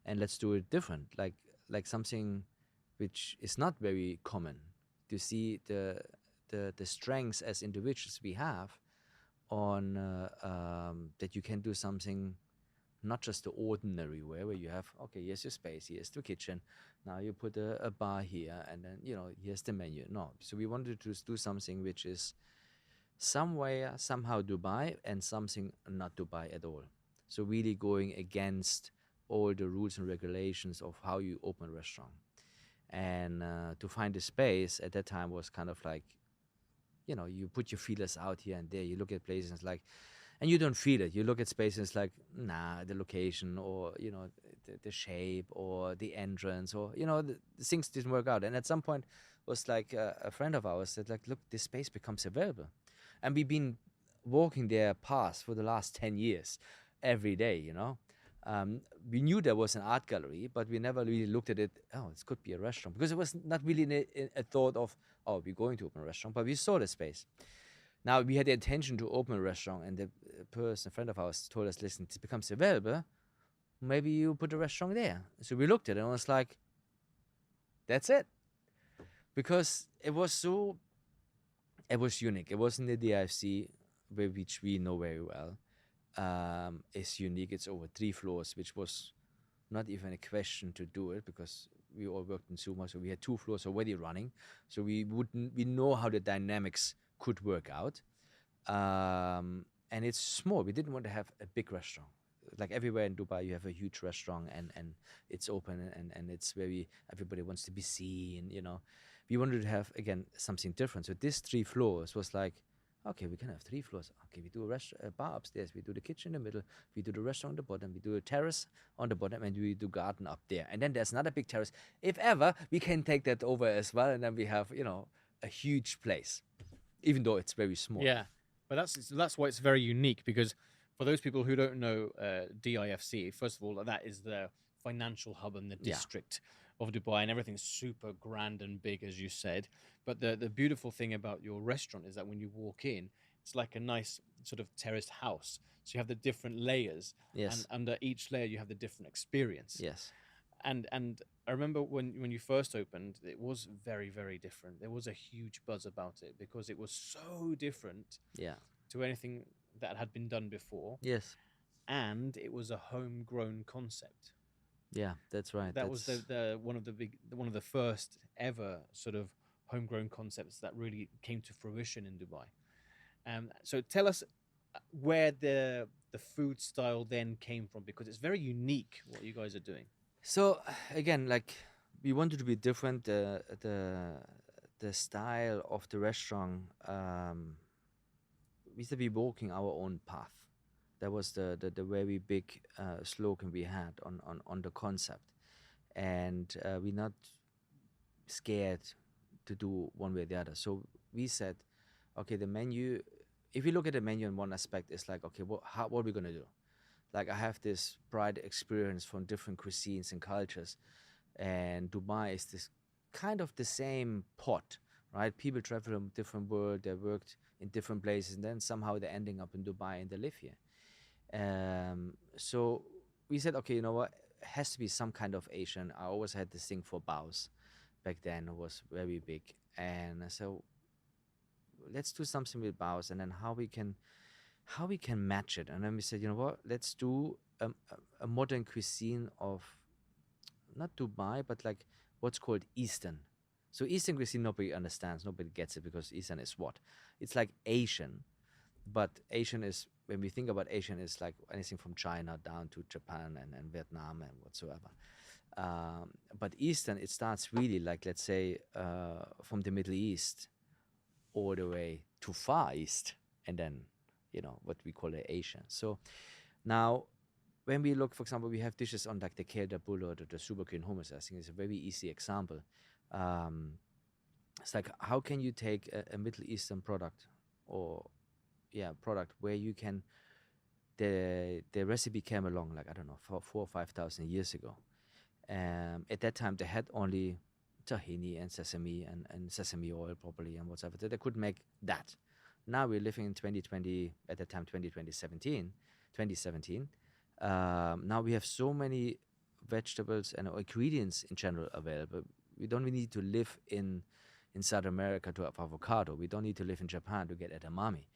And let's do it different, like something which is not very common, to see the strengths as individuals we have on that you can do something not just the ordinary way where you have, okay, here's your space, here's the kitchen, now you put a bar here, and then here's the menu. No, so we wanted to do something which is somehow Dubai and something not Dubai at all. So really going against all the rules and regulations of how you open a restaurant. And to find a space at that time was kind of like, you put your feelers out here and there. You look at places like, and you don't feel it. You look at spaces like, the location or, the shape or the entrance or, the things didn't work out. And at some point was like a friend of ours said like, look, this space becomes available. And we've been walking there past for the last 10 years every day, we knew there was an art gallery, but we never really looked at it. Oh, this could be a restaurant, because it was not really a thought of, oh, we're going to open a restaurant, but we saw the space. Now we had the intention to open a restaurant, and a friend of ours, told us, listen, this becomes available, maybe you put a restaurant there. So we looked at it and was like, that's it. Because it was unique. It wasn't the DIFC, which we know very well. It's unique. It's over 3 floors, which was not even a question to do it, because we all worked in Zuma, so we had 2 floors already running. So we know how the dynamics could work out. And it's small. We didn't want to have a big restaurant. Like everywhere in Dubai, you have a huge restaurant and it's open and it's very, everybody wants to be seen, We wanted to have, again, something different. So this 3 floors was like, okay, we can have 3 floors. Okay, we do a bar upstairs, we do the kitchen in the middle, we do the restaurant on the bottom, we do a terrace on the bottom, and we do garden up there. And then there's another big terrace. If ever, we can take that over as well, and then we have, a huge place, even though it's very small. Yeah. But that's why it's very unique, because for those people who don't know DIFC, first of all, that is the financial hub and the Yeah. district of Dubai, and everything's super grand and big, as you said. But the beautiful thing about your restaurant is that when you walk in, it's like a nice sort of terraced house. So you have the different layers, and Yes. under each layer you have the different experience. Yes. And I remember when you first opened, it was very, very different. There was a huge buzz about it because it was so different Yeah. to anything that had been done before, Yes. and it was a homegrown concept. Yeah. That's right. That was the one of the first ever sort of homegrown concepts that really came to fruition in Dubai. So tell us where the food style then came from, because it's very unique what you guys are doing. So again, like we wanted to be different. The style of the restaurant. We said we walking our own path. That was the very big slogan we had on the concept, and we're not scared to do one way or the other. So we said, okay, the menu. If you look at the menu in one aspect, it's like, okay, what are we gonna do? Like I have this bright experience from different cuisines and cultures, and Dubai is this kind of the same pot, right? People travel from different world, they worked in different places, and then somehow they're ending up in Dubai and they live here. So we said, okay, you know what? It has to be some kind of Asian. I always had this thing for baos back then. It was very big, and so let's do something with baos, and then how we can match it. And then we said, you know what, let's do a modern cuisine of not Dubai, but like what's called Eastern. So Eastern cuisine, nobody understands, nobody gets it, because Eastern is what? It's like Asian, but Asian is, when we think about Asian, it's like anything from China down to Japan and Vietnam and whatsoever. But Eastern, it starts really like, let's say, from the Middle East all the way to Far East, and then what we call it Asian. So now when we look, for example, we have dishes on like the kale dabul or the super green hummus. I think it's a very easy example. It's like, how can you take a Middle Eastern product where you can, the recipe came along like, I don't know, 4,000 or 5,000 years ago. At that time they had only tahini and sesame oil probably and whatever. They could make that. Now we're living in 2020, at that time 2017. Now we have so many vegetables and ingredients in general available. We don't need to live in South America to have avocado. We don't need to live in Japan to get edamame.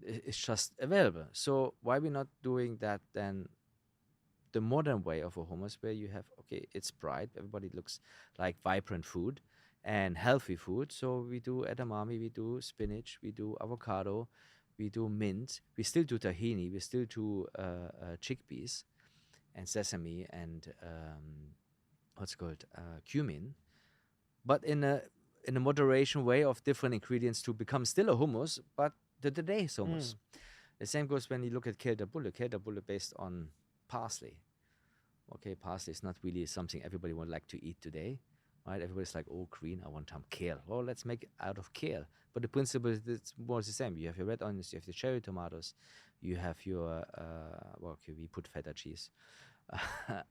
It's just available. So why we're not doing that then the modern way of a hummus, where you have, okay, it's bright, everybody looks like vibrant food and healthy food. So we do edamame, we do spinach, we do avocado, we do mint, we still do tahini, we still do chickpeas and sesame and cumin, but in a moderation way of different ingredients to become still a hummus, but today's hummus. The same goes when you look at kale dabul. Kale dabul based on parsley. Okay, parsley is not really something everybody would like to eat today, right? Everybody's like, oh, green, I want some kale. Well, let's make it out of kale. But the principle is it's more the same. You have your red onions, you have the cherry tomatoes, you have your, we put feta cheese.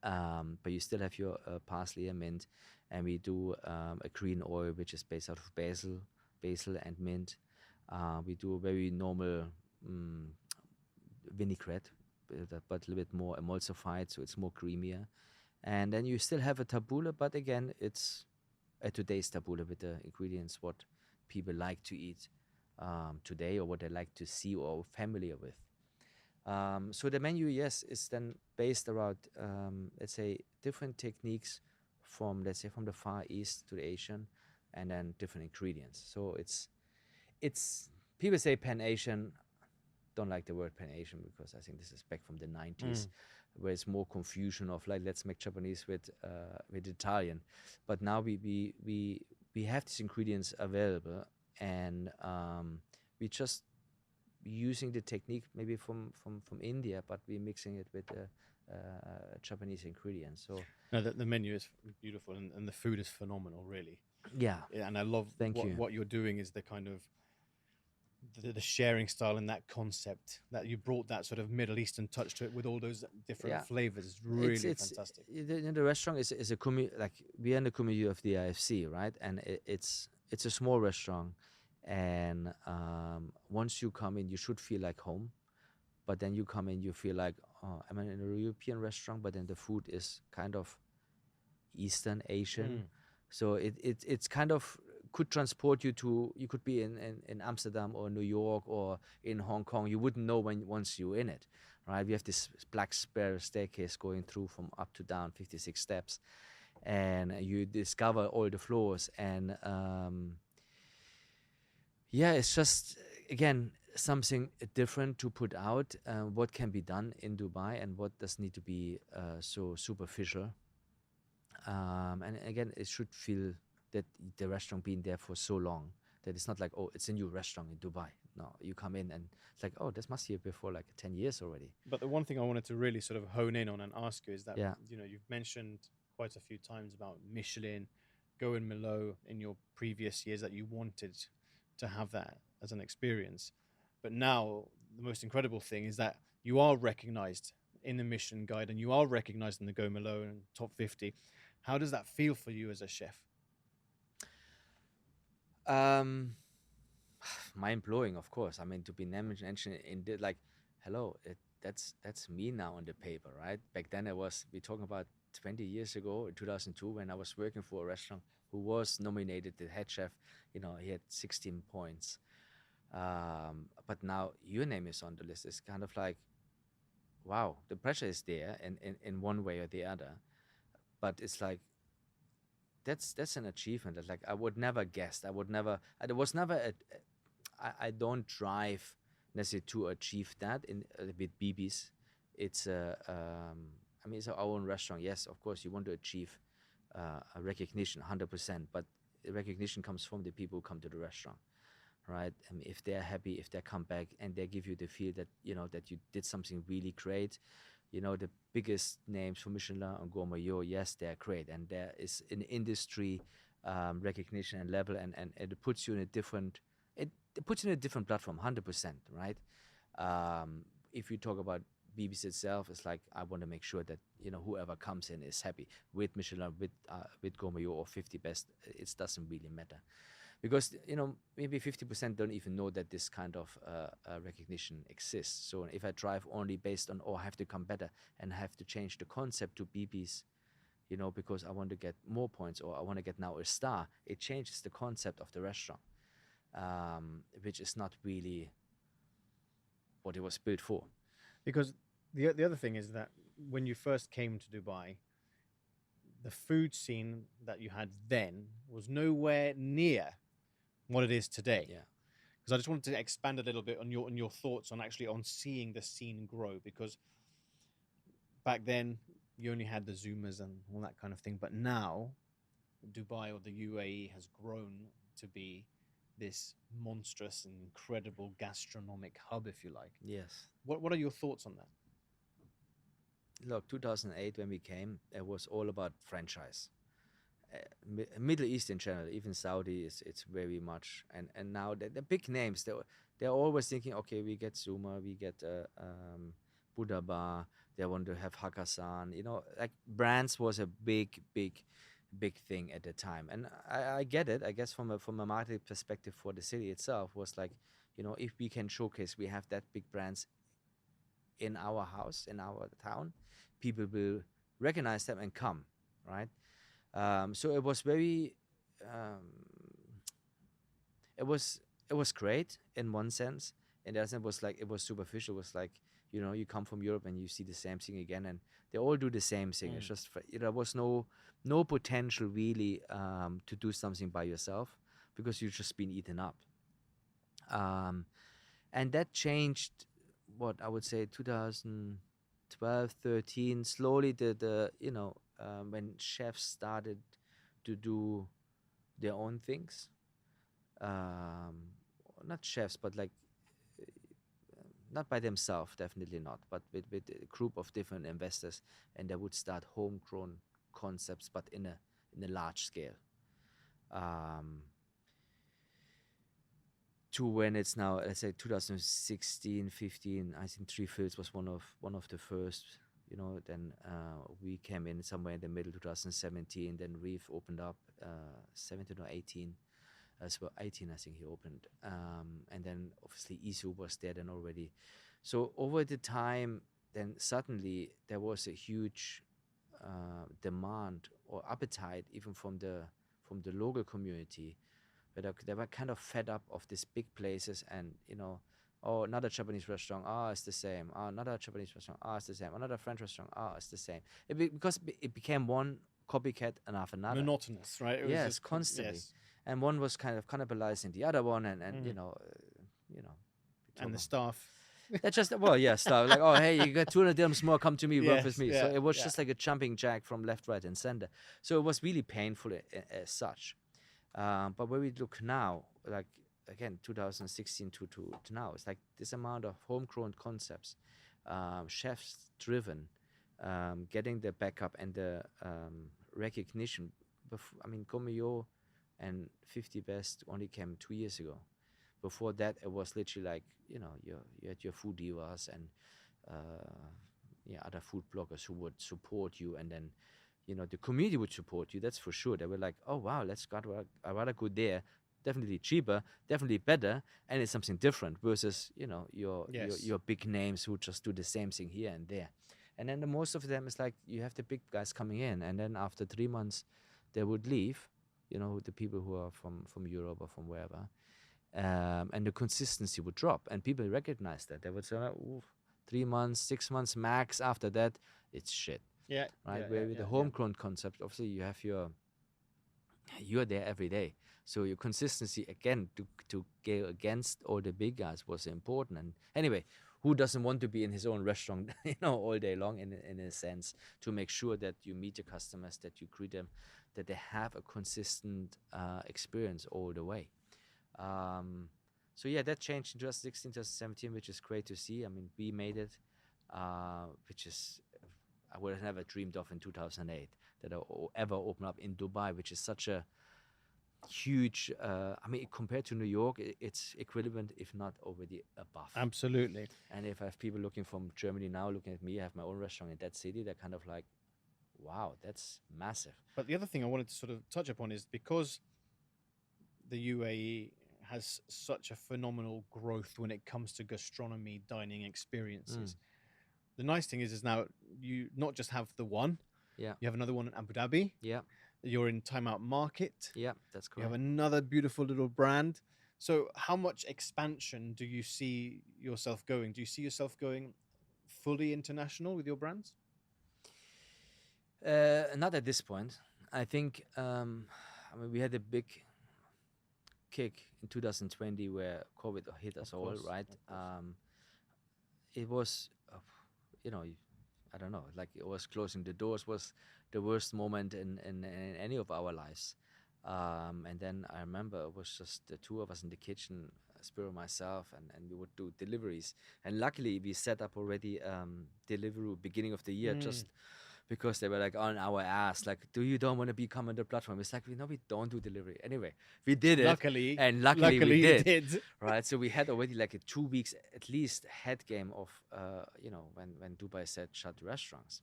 But you still have your parsley and mint, and we do a green oil which is based out of basil and mint. We do a very normal vinaigrette, but a little bit more emulsified, so it's more creamier. And then you still have a tabbouleh, but again, it's a today's tabbouleh with the ingredients what people like to eat today, or what they like to see or are familiar with. So the menu, yes, is then based around, let's say, different techniques from the Far East to the Asian, and then different ingredients. So it's people say Pan-Asian. Don't like the word Pan-Asian, because I think this is back from the 90s, where it's more confusion of like, let's make Japanese with Italian. But now we have these ingredients available, and we just using the technique maybe from India, but we're mixing it with Japanese ingredients. So no, the menu is beautiful, and the food is phenomenal, really. Yeah, And I love Thank you. what you're doing is the kind of the sharing style and that concept that you brought that sort of Middle Eastern touch to it with all those different Yeah. flavors is really fantastic. The restaurant is a like we are in the community of the IFC, right? And it's a small restaurant, and once you come in, you should feel like home. But then you come in, you feel like, oh, I'm in a European restaurant, but then the food is kind of Eastern Asian. So it's kind of could transport you to, you could be in Amsterdam or New York or in Hong Kong. You wouldn't know once you're in it, right? We have this black spiral staircase going through from up to down 56 steps, and you discover all the floors. And yeah, it's just, again, something different to put out, what can be done in Dubai and what does need to be so superficial. And again, it should feel that the restaurant being there for so long, that it's not like, oh, it's a new restaurant in Dubai. No, you come in and it's like, oh, this must be here before like 10 years already. But the one thing I wanted to really sort of hone in on and ask you is that, Yeah. you know, you've mentioned quite a few times about Michelin, Going Milo in your previous years, that you wanted to have that as an experience. But now the most incredible thing is that you are recognized in the Michelin Guide and you are recognized in the Go Milo and top 50. How does that feel for you as a chef? Mind-blowing, of course. I mean, to be mentioned in the, like, hello, that's me now on the paper, right? Back then we're talking about 20 years ago, in 2002, when I was working for a restaurant who was nominated the head chef. You know, he had 16 points. But now your name is on the list. It's kind of like, wow, the pressure is there in one way or the other. But it's like, that's an achievement that, like, I would never guessed. There was never I don't drive necessarily to achieve that with BB's. It's I mean, it's our own restaurant. Yes, of course, you want to achieve a recognition, 100%. But the recognition comes from the people who come to the restaurant, right? I mean, if they're happy, if they come back and they give you the feel that, you know, that you did something really great. You know, the biggest names for Michelin and Gourmet, yes, they're great, and there is an industry recognition and level, and it puts you in a different, it puts you in a different platform, 100%, right? If you talk about BB's itself, it's like, I want to make sure that, you know, whoever comes in is happy with Michelin, with Gourmet or 50 best. It doesn't really matter. Because, you know, maybe 50% don't even know that this kind of recognition exists. So if I drive only based on, oh, I have to come better and have to change the concept to BB's, you know, because I want to get more points or I want to get now a star, it changes the concept of the restaurant, which is not really what it was built for. Because the other thing is that when you first came to Dubai, the food scene that you had then was nowhere near what it is today. Yeah. Because I just wanted to expand a little bit on your thoughts on actually on seeing the scene grow, because back then you only had the Zumas and all that kind of thing, but now Dubai or the UAE has grown to be this monstrous and incredible gastronomic hub, if you like. Yes. What are your thoughts on that? Look, 2008 when we came, it was all about franchise. Middle East in general, even Saudi, it's very much, and now the big names, they're always thinking, okay, we get Zuma, we get Budaba, they want to have Hakkasan, you know, like brands was a big thing at the time, and I get it. I guess from a marketing perspective for the city itself was like, you know, if we can showcase we have that big brands in our house, in our town, people will recognize them and come, right? So it was very, it was great in one sense. In the other sense, it was like, it was superficial. It was like, you know, you come from Europe and you see the same thing again, and they all do the same thing. It's just, you know, there was no potential really to do something by yourself, because you've just been eaten up. And that changed, what I would say 2012, 13, slowly the you know, when chefs started to do their own things, not chefs, but like, not by themselves, definitely not, but with a group of different investors, and they would start homegrown concepts, but in a large scale. to when it's now, let's say 2016, 15. I think Three Fields was one of the first. Then we came in somewhere in the middle 2017. Then Reef opened up 17 or 18. As well, 18 I think he opened, and then obviously Isu was there then already. So over the time, then suddenly there was a huge demand or appetite even from the local community, where they were kind of fed up of these big places, and oh, another Japanese restaurant, it's the same. Oh, another Japanese restaurant, it's the same. Another French restaurant, it's the same. Because it became one copycat and after another. Monotonous, right? It was Yes, just constantly. Yes. And one was kind of cannibalizing the other one, and And the staff. That's just stuff like, oh, hey, you got 200 dirhams more, come to me, work with me. So yeah, it was yeah. just like a jumping jack from left, right, and center. So it was really painful as such. But when we look now, like again, 2016 to now, it's like this amount of homegrown concepts, chefs driven, getting the backup and the recognition. I mean, Gourmet and 50 Best only came 2 years ago. Before that, it was literally like, you had your food divas and other food bloggers who would support you, and then the community would support you. That's for sure. They were like, oh wow, I'd rather go there. Definitely cheaper, definitely better, and it's something different versus your big names who just do the same thing here and there. And then the most of them is like, you have the big guys coming in, and then after 3 months they would leave, the people who are from Europe or from wherever, and the consistency would drop, and people recognize that. They would say, 3 months, 6 months max. After that, it's shit. Yeah. Right. Where with the homegrown concept, obviously you have you're there every day. So your consistency, again, to go against all the big guys was important. And anyway, who doesn't want to be in his own restaurant, all day long, in a sense, to make sure that you meet your customers, that you greet them, that they have a consistent experience all the way. So yeah, that changed in 2016, 2017, which is great to see. I mean, we made it, which is, I would have never dreamed of in 2008 that I ever open up in Dubai, which is such a huge, I mean, compared to New York, it's equivalent, if not already above. Absolutely. And if I have people looking from Germany now, looking at me, I have my own restaurant in that city, they're kind of like, wow, that's massive. But the other thing I wanted to sort of touch upon is, because the UAE has such a phenomenal growth when it comes to gastronomy, dining experiences. The nice thing is now you not just have the one, you have another one in Abu Dhabi. Yeah. You're in Time Out Market. Yeah, that's correct. You have another beautiful little brand. So how much expansion do you see yourself going? Do you see yourself going fully international with your brands? Not at this point. I think, I mean, we had a big kick in 2020 where COVID hit us all, right? It was, I don't know, like it was closing the doors was the worst moment in any of our lives. And then I remember it was just the two of us in the kitchen, Spiro and myself, and we would do deliveries. And luckily we set up already Deliveroo beginning of the year, just because they were like on our ass, like, don't want to become on the platform? It's like, no, we don't do delivery. Anyway, we did it. Luckily we you did. Right. So we had already like a 2 weeks at least head game of, when Dubai said shut restaurants.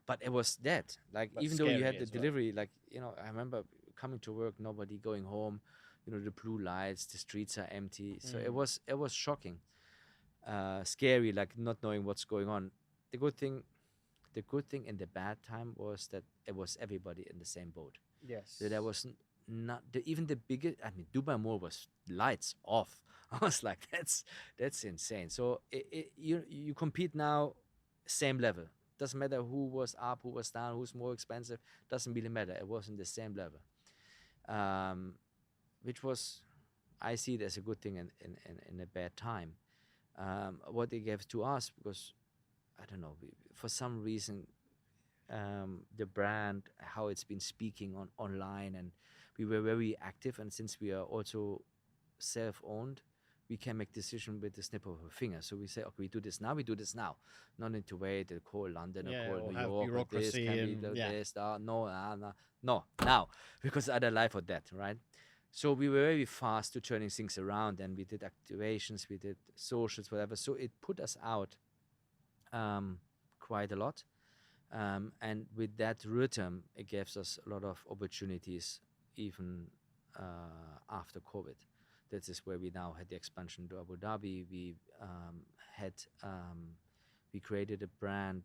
But it was dead. Like, But even though you had the as well. delivery, like, I remember coming to work, nobody going home, the blue lights, the streets are empty. So it was shocking, scary, like not knowing what's going on. The good thing and the bad time was that it was everybody in the same boat. Yes. So there was even the biggest. I mean, Dubai Mall was lights off. I was like, that's insane. So you compete now, same level. Doesn't matter who was up, who was down, who's more expensive. Doesn't really matter. It was in the same level, which was, I see it as a good thing in a bad time. What they gave to us, because I don't know, for some reason, the brand, how it's been speaking online, and we were very active. And since we are also self-owned, we can make decision with the snip of a finger. So we say, okay, we do this now. No need to wait, call London or call New York. Bureaucracy This, can we do this? No, now, because I don't lie for that, right? So we were very fast to turning things around, and we did activations, we did socials, whatever. So it put us out quite a lot. And with that rhythm, it gives us a lot of opportunities, even after COVID. This is where we now had the expansion to Abu Dhabi. We created a brand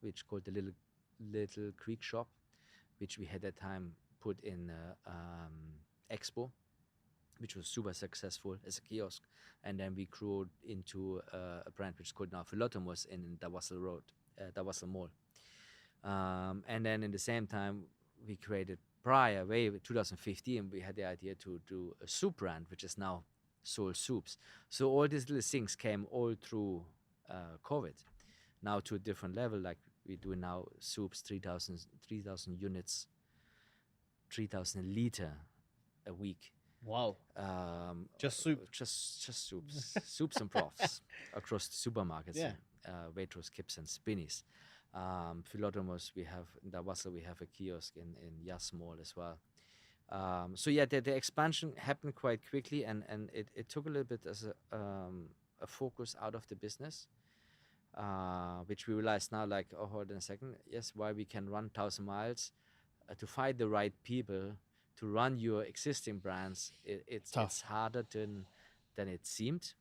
which called the Little Creek Shop, which we had at that time put in Expo, which was super successful as a kiosk. And then we grew into a brand which is called now Philotomos in Dawassel Road, Dawassel Mall. And then in the same time, we created way 2015, we had the idea to do a soup brand, which is now Soul Soups. So all these little things came all through COVID, now to a different level. Like we do now soups, 3,000 units, 3,000 liter a week. Wow. Just soup. Just soups, soups and broths across the supermarkets. Yeah. Waitrose, Kips and Spinneys. Philotomos, we have in Dawassel, we have a kiosk in Yas Mall as well. So yeah, the expansion happened quite quickly, and it took a little bit as a focus out of the business, which we realize now, like, oh, hold on a second, yes, why we can run 1,000 miles to find the right people to run your existing brands, it's harder than it seemed.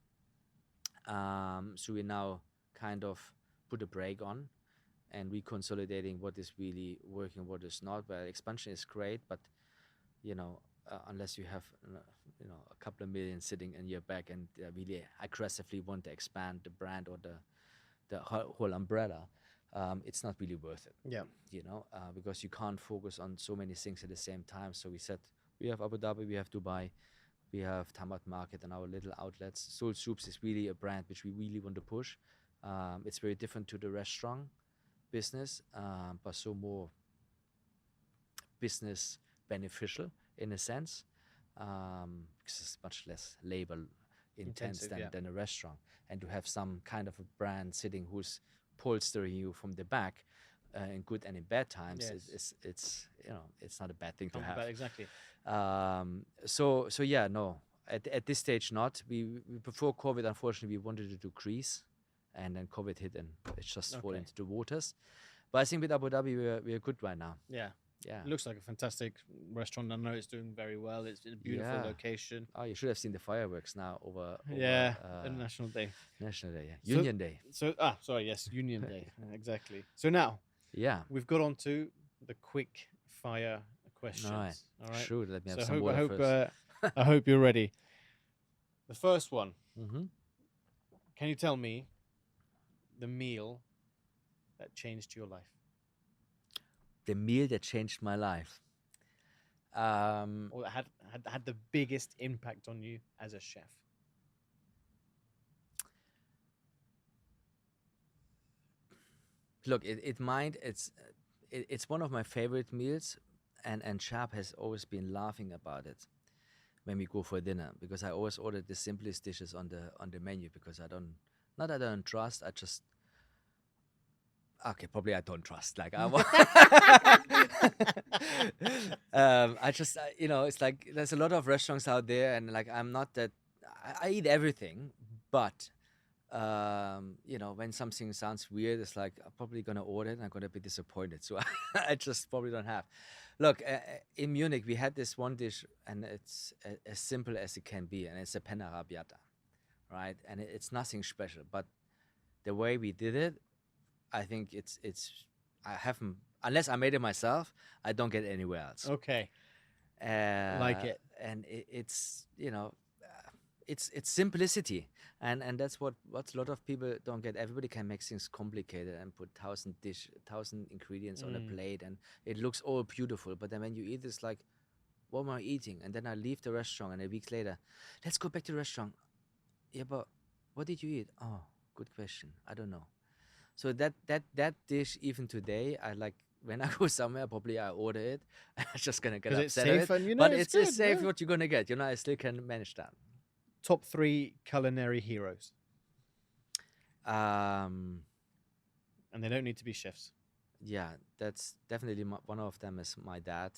So we now kind of put a break on and reconsolidating what is really working, what is not. Well, expansion is great, but unless you have a couple of million sitting in your bag and really aggressively want to expand the brand or the whole umbrella, it's not really worth it. Yeah. Because you can't focus on so many things at the same time. So we said we have Abu Dhabi, we have Dubai, we have Tamat Market and our little outlets. Soul Soups is really a brand which we really want to push. It's very different to the restaurant business, but so more business beneficial in a sense, because it's much less labor intense than a restaurant. And to have some kind of a brand sitting who's polstering you from the back in good and in bad times, yes. it's not a bad thing to have. Exactly. So yeah, no, at this stage not. We before COVID, unfortunately, we wanted to do Greece, and then COVID hit and it just fall into the waters. But I think with Abu Dhabi we're good right now. Yeah. Yeah. It looks like a fantastic restaurant. I know it's doing very well. It's in a beautiful location. Oh, you should have seen the fireworks now over National Day. National Day, yeah. Union Day. Union Day. Exactly. So now, we've got on to the quick fire questions. All right. Sure, let me have some water first. I hope you're ready. The first one. Mm-hmm. Can you tell me the meal that changed your life? The meal that changed my life. Or that had the biggest impact on you as a chef. Look, it's one of my favorite meals, and Sharp has always been laughing about it when we go for dinner, because I always order the simplest dishes on the menu, because I don't trust, I just probably I don't trust. Like I just it's like there's a lot of restaurants out there, and like I'm not that. I eat everything, but when something sounds weird, it's like I'm probably gonna order it and I'm gonna be disappointed. So I just probably don't have. Look, in Munich we had this one dish, and it's as simple as it can be, and it's a penna arrabbiata, right? And it's nothing special, but the way we did it, I think it's I haven't, unless I made it myself, I don't get anywhere else. Okay. Like it. And it's it's simplicity, and that's what a lot of people don't get. Everybody can make things complicated and put 1,000 ingredients on a plate, and it looks all beautiful, but then when you eat, it's like, what am I eating? And then I leave the restaurant, and a week later, let's go back to the restaurant. Yeah, but what did you eat? Oh, good question, I don't know. So that dish, even today, I like, when I go somewhere, probably I order it. I'm just gonna get upset it's safe, at it, and but it's it's good, safe what you're gonna get. I still can manage that. Top 3 culinary heroes, And they don't need to be chefs. Yeah, that's definitely one of them is my dad.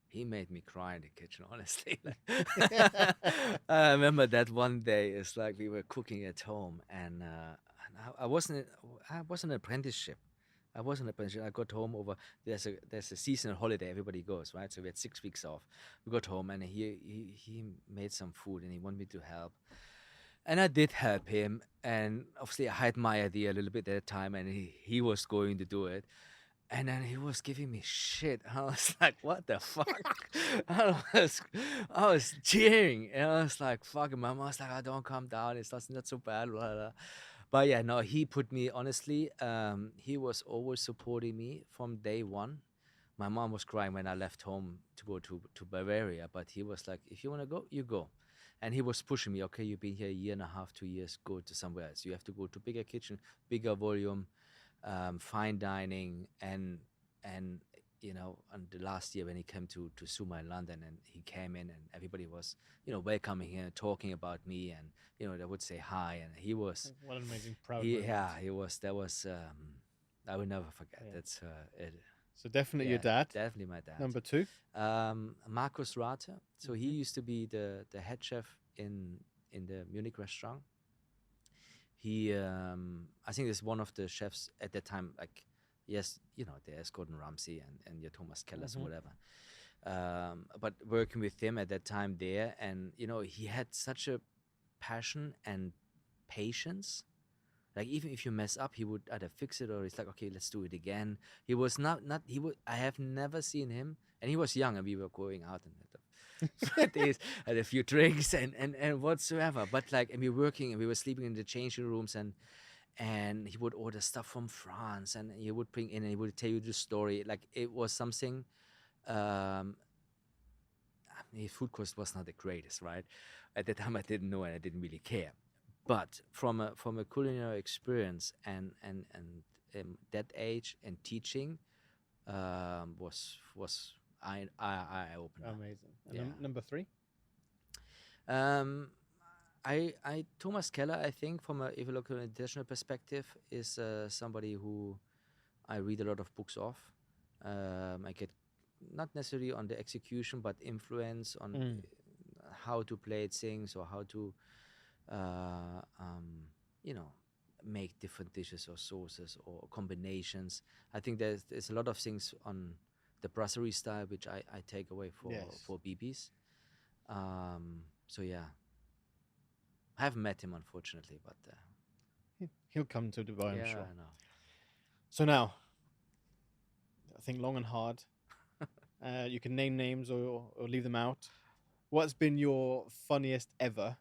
he made me cry in the kitchen, honestly. I remember that one day, it's like we were cooking at home, and I was an apprenticeship. I was an apprenticeship. I got home over there's a seasonal holiday. Everybody goes, right. So we had 6 weeks off. We got home, and he made some food, and he wanted me to help. And I did help him, and obviously I had my idea a little bit at the time, and he was going to do it. And then he was giving me shit. I was like, what the fuck? I was cheering. And I was like, fuck. And my mom was like, oh, don't calm down. It's not so bad. Blah, blah. But yeah, no, he put me, honestly, he was always supporting me from day one. My mom was crying when I left home to go to Bavaria. But he was like, if you want to go, you go. And he was pushing me, okay, you've been here a year and a half, 2 years, go to somewhere else. You have to go to bigger kitchen, bigger volume. Fine dining, and you know, and the last year when he came to Zuma in London, and he came in, and everybody was, you know, welcoming him, talking about me, and you know, they would say hi, and he was What an amazing proud moment. he was, that was I will never forget. That's it. So definitely your dad. Definitely my dad. Number 2, Markus Rater. So he used to be the head chef in the Munich restaurant. He, I think, is one of the chefs at that time. Like, yes, you know, there's Gordon Ramsay and your Thomas Kellers or whatever. But working with him at that time there, and you know, he had such a passion and patience. Like, even if you mess up, he would either fix it, or he's like, okay, let's do it again. He was not he would. I have never seen him, and he was young, and we were going out and days, had a few drinks and whatsoever. But like, and we were working, and we were sleeping in the changing rooms, and he would order stuff from France, and he would bring in, and he would tell you the story. Like, it was something. His food cost was not the greatest, right? At the time, I didn't know, and I didn't really care. But from a culinary experience and that age and teaching, was eye opener. amazing. And number 3, I Thomas Keller, I think, from a, if you look at an international perspective, is somebody who I read a lot of books of. I get not necessarily on the execution, but influence on how to plate things, or how to you know, make different dishes or sauces or combinations. I think there's a lot of things on the brasserie style which I take away for BBs. So yeah, I haven't met him, unfortunately, but he'll come to Dubai, I'm sure. I know. So now, I think long and hard. You can name names or leave them out. What's been your funniest ever,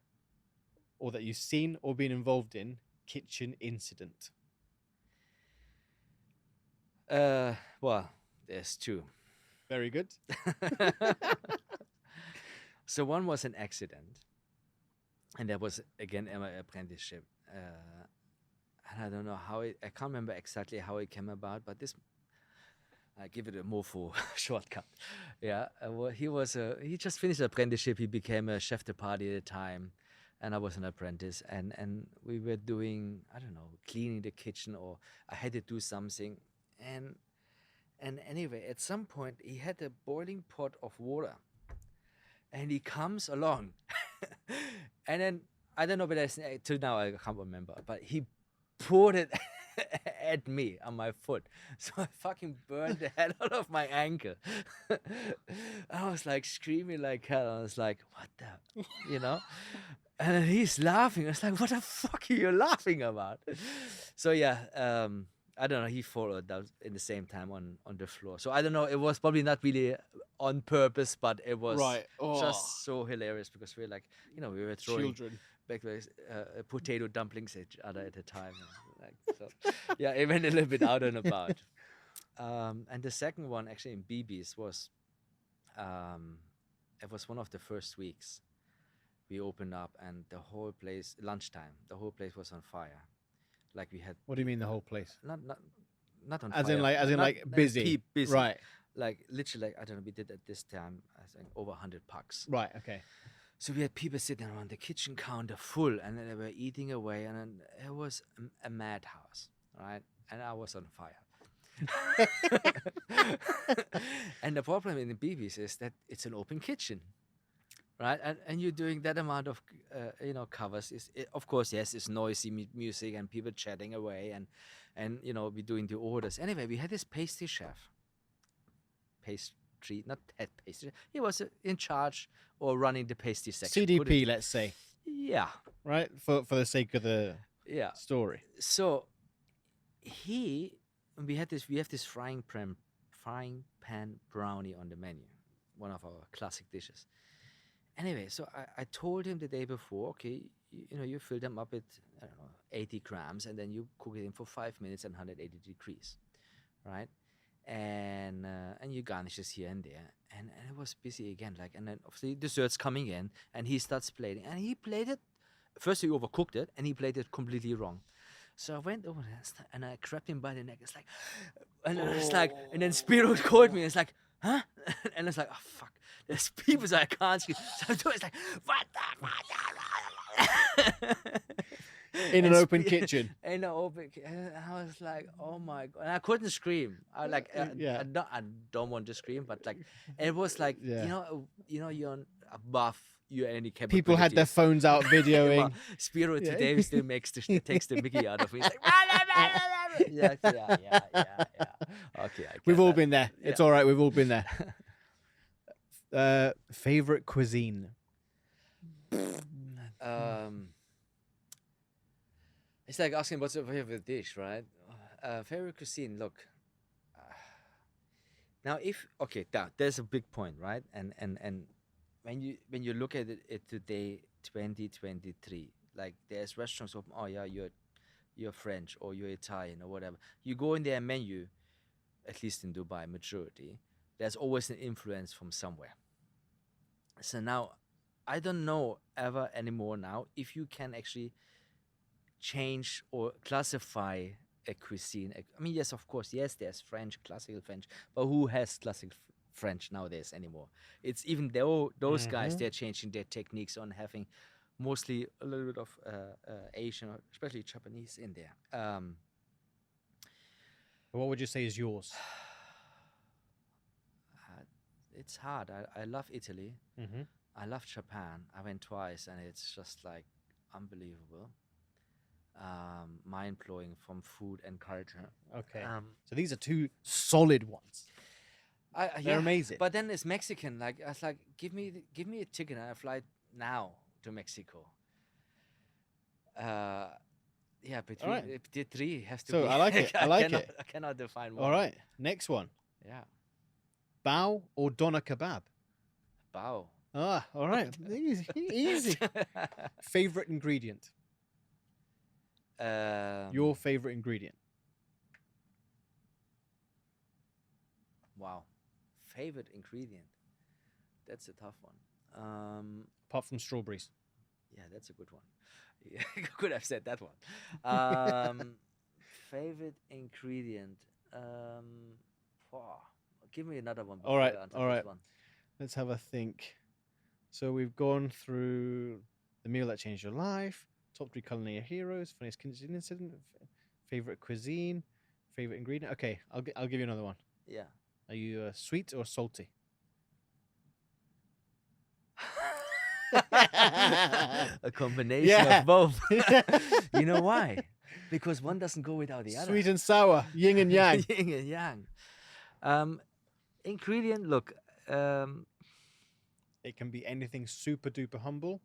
or that you've seen or been involved in, kitchen incident? Well, there's 2. Very good. So one was an accident, and that was again in my apprenticeship. And I don't know how I can't remember exactly how it came about, but this, I give it a mofo shortcut. Yeah, well, he just finished apprenticeship. He became a chef de partie at the time, and I was an apprentice. And we were doing, I don't know, cleaning the kitchen, or I had to do something. And anyway, at some point, he had a boiling pot of water, and he comes along, and then I don't know, but till now I can't remember, but he poured it at me on my foot, so I fucking burned the hell out of my ankle. I was like screaming like hell. I was like, what the, you know? And then he's laughing. I was like, what the fuck are you laughing about? So yeah, I don't know, he followed that in the same time on the floor. So I don't know, it was probably not really on purpose, but it was just so hilarious, because we were like, you know, we were throwing back potato dumplings at each other at the time. Like, so yeah, it went a little bit out and about. And the second one, actually in BB's, was it was one of the first weeks we opened up, and the whole place, lunchtime, the whole place was on fire. Like, we had. What do you mean the whole place? Not on as fire. As in busy. Busy. Right. Like, literally, like, I don't know, we did at this time, I think, over 100 pucks. Right, okay. So we had people sitting around the kitchen counter full, and then they were eating away, and then it was a madhouse, right? And I was on fire. And the problem in the BBs is that it's an open kitchen, right? And you're doing that amount of covers. Of course, yes, it's noisy music and people chatting away, and we're doing the orders. Anyway, we had this pastry, not head pastry. He was in charge or running the pastry section. CDP, let's say. Yeah. Right? For the sake of the story. So we have this frying pan brownie on the menu, one of our classic dishes. Anyway, so I told him the day before, okay, you fill them up with, I don't know, 80 grams, and then you cook it in for 5 minutes at 180 degrees, right? And you garnish this here and there, and it was busy again, and then obviously desserts coming in, and he starts plating, and he played it. First he overcooked it, and he played it completely wrong. So I went over there and I grabbed him by the neck. It's like, and it's like, and then Spiro called me. It's like, huh? And it's like, oh fuck, there's people so I can't see. So I'm doing, it's like, what the? In an open kitchen. In an open kitchen. I was like, oh my god, and I couldn't scream. I like, I don't want to scream, but like, it was like, you're above your any capability. People had their phones out videoing. Well, Spiro today still takes the Mickey out of me. He's like, yeah. Okay, we've all been there. It's all right. We've all been there. Favorite cuisine? It's like asking what's your favorite dish, right? Favorite cuisine. Look, now there's a big point, right? And when you look at it today, 2023, like there's restaurants open. Oh yeah, you're French or you're Italian or whatever. You go in their menu, at least in Dubai, majority. There's always an influence from somewhere. So now, I don't know ever anymore now if you can actually change or classify a cuisine. I mean, yes, of course, yes, there's French, classical French, but who has classical French nowadays anymore? It's even those guys, they're changing their techniques on having mostly a little bit of Asian, or especially Japanese in there. What would you say is yours? It's hard. I love Italy. I love Japan. I went twice, and it's just like unbelievable. Mind-blowing from food and culture. Okay. So these are two solid ones. They're amazing. But then it's Mexican. Like I was like, give me a ticket and I fly now to Mexico. Between the three has to be. So I like it. I cannot define one. All right. Next one. Yeah. Bao or doner kebab? Bao. Ah, all right. Easy. Favorite ingredient? Your favorite ingredient? Wow. Favorite ingredient? That's a tough one. Apart from strawberries. Yeah, that's a good one. Yeah, could have said that one. Favorite ingredient? Give me another one. All right. Let's have a think. So we've gone through the meal that changed your life, top 3 culinary heroes, funniest kitchen incident, favorite cuisine, favorite ingredient. Okay, I'll give you another one. Yeah. Are you sweet or salty? A combination of both. You know why? Because one doesn't go without the other. Sweet and sour, yin and yang. Yin and yang. Ingredient, look. It can be anything super duper humble.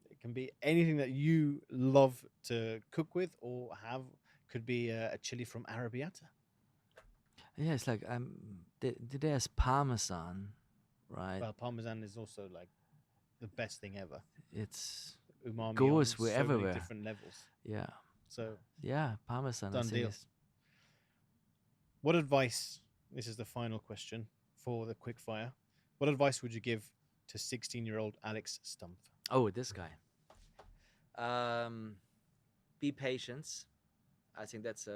It can be anything that you love to cook with or have. Could be a chili from Arrabbiata. Yeah, it's like there's Parmesan, right? Well, Parmesan is also like the best thing ever. It's umami goes on so everywhere. many different levels. Yeah. So yeah, Parmesan. Done deal. What advice? This is the final question for the quick fire. What advice would you give to 16-year-old Alex Stumpf? Oh, this guy. Be patient. I think that's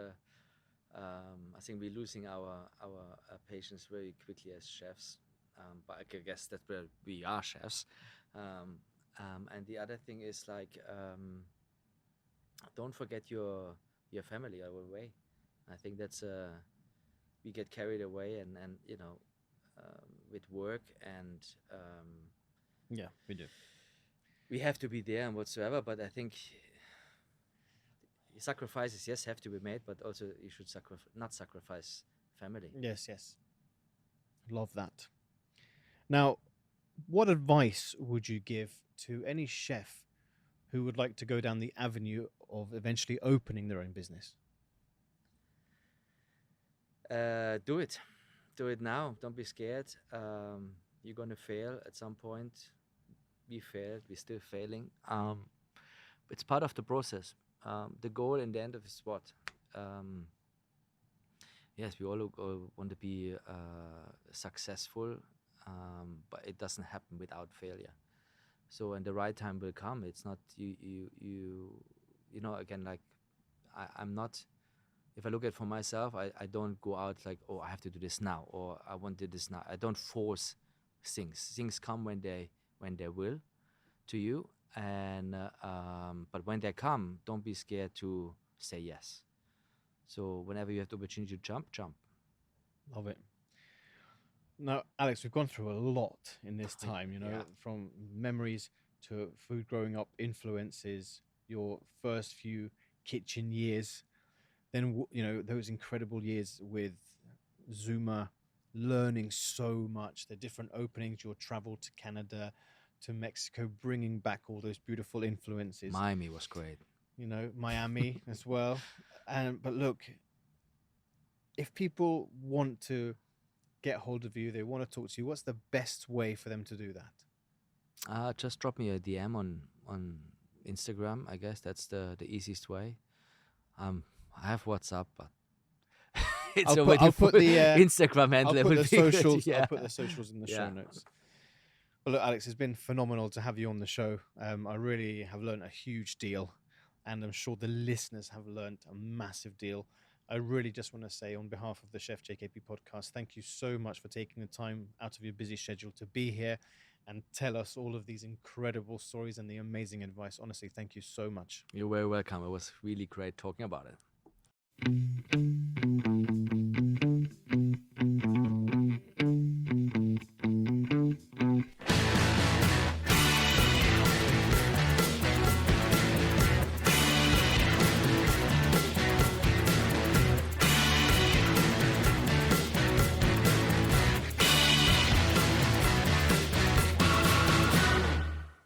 I think we're losing our patience very quickly as chefs. But I guess that's where we are chefs. And the other thing is like, don't forget your family our way. I think that's we get carried away and with work and Yeah, we do. we have to be there and whatsoever. But I think sacrifices, yes, have to be made, but also you should not sacrifice family. Yes, yes. Love that. Now, what advice would you give to any chef who would like to go down the avenue of eventually opening their own business? Do it. Do it now. Don't be scared. You're going to fail at some point. We failed. We're still failing. It's part of the process. The goal in the end of is what? Yes, we all want to be successful, but it doesn't happen without failure. So when the right time will come, it's not again, like I'm not. If I look at it for myself, I don't go out like, oh, I have to do this now, or I want to do this now. I don't force things. Things come when they will to you, and but when they come, don't be scared to say yes. So whenever you have the opportunity to jump. Love it. Now, Alex, we've gone through a lot in this time, Yeah. from memories to food growing up, influences, your first few kitchen years, then, those incredible years with Zuma, learning so much, the different openings, your travel to Canada, to Mexico, bringing back all those beautiful influences. Miami was great. Miami as well. But look, if people want to get hold of you, they want to talk to you, what's the best way for them to do that? Just drop me a DM on Instagram. I guess that's the easiest way. I have WhatsApp, but it's I'll put the Instagram handle. I'll put the socials. Yeah. I'll put the socials in the show notes. Well, look, Alex, it's been phenomenal to have you on the show. I really have learned a huge deal, and I'm sure the listeners have learned a massive deal. I really just want to say, on behalf of the Chef JKP podcast, thank you so much for taking the time out of your busy schedule to be here and tell us all of these incredible stories and the amazing advice. Honestly, thank you so much. You're very welcome. It was really great talking about it.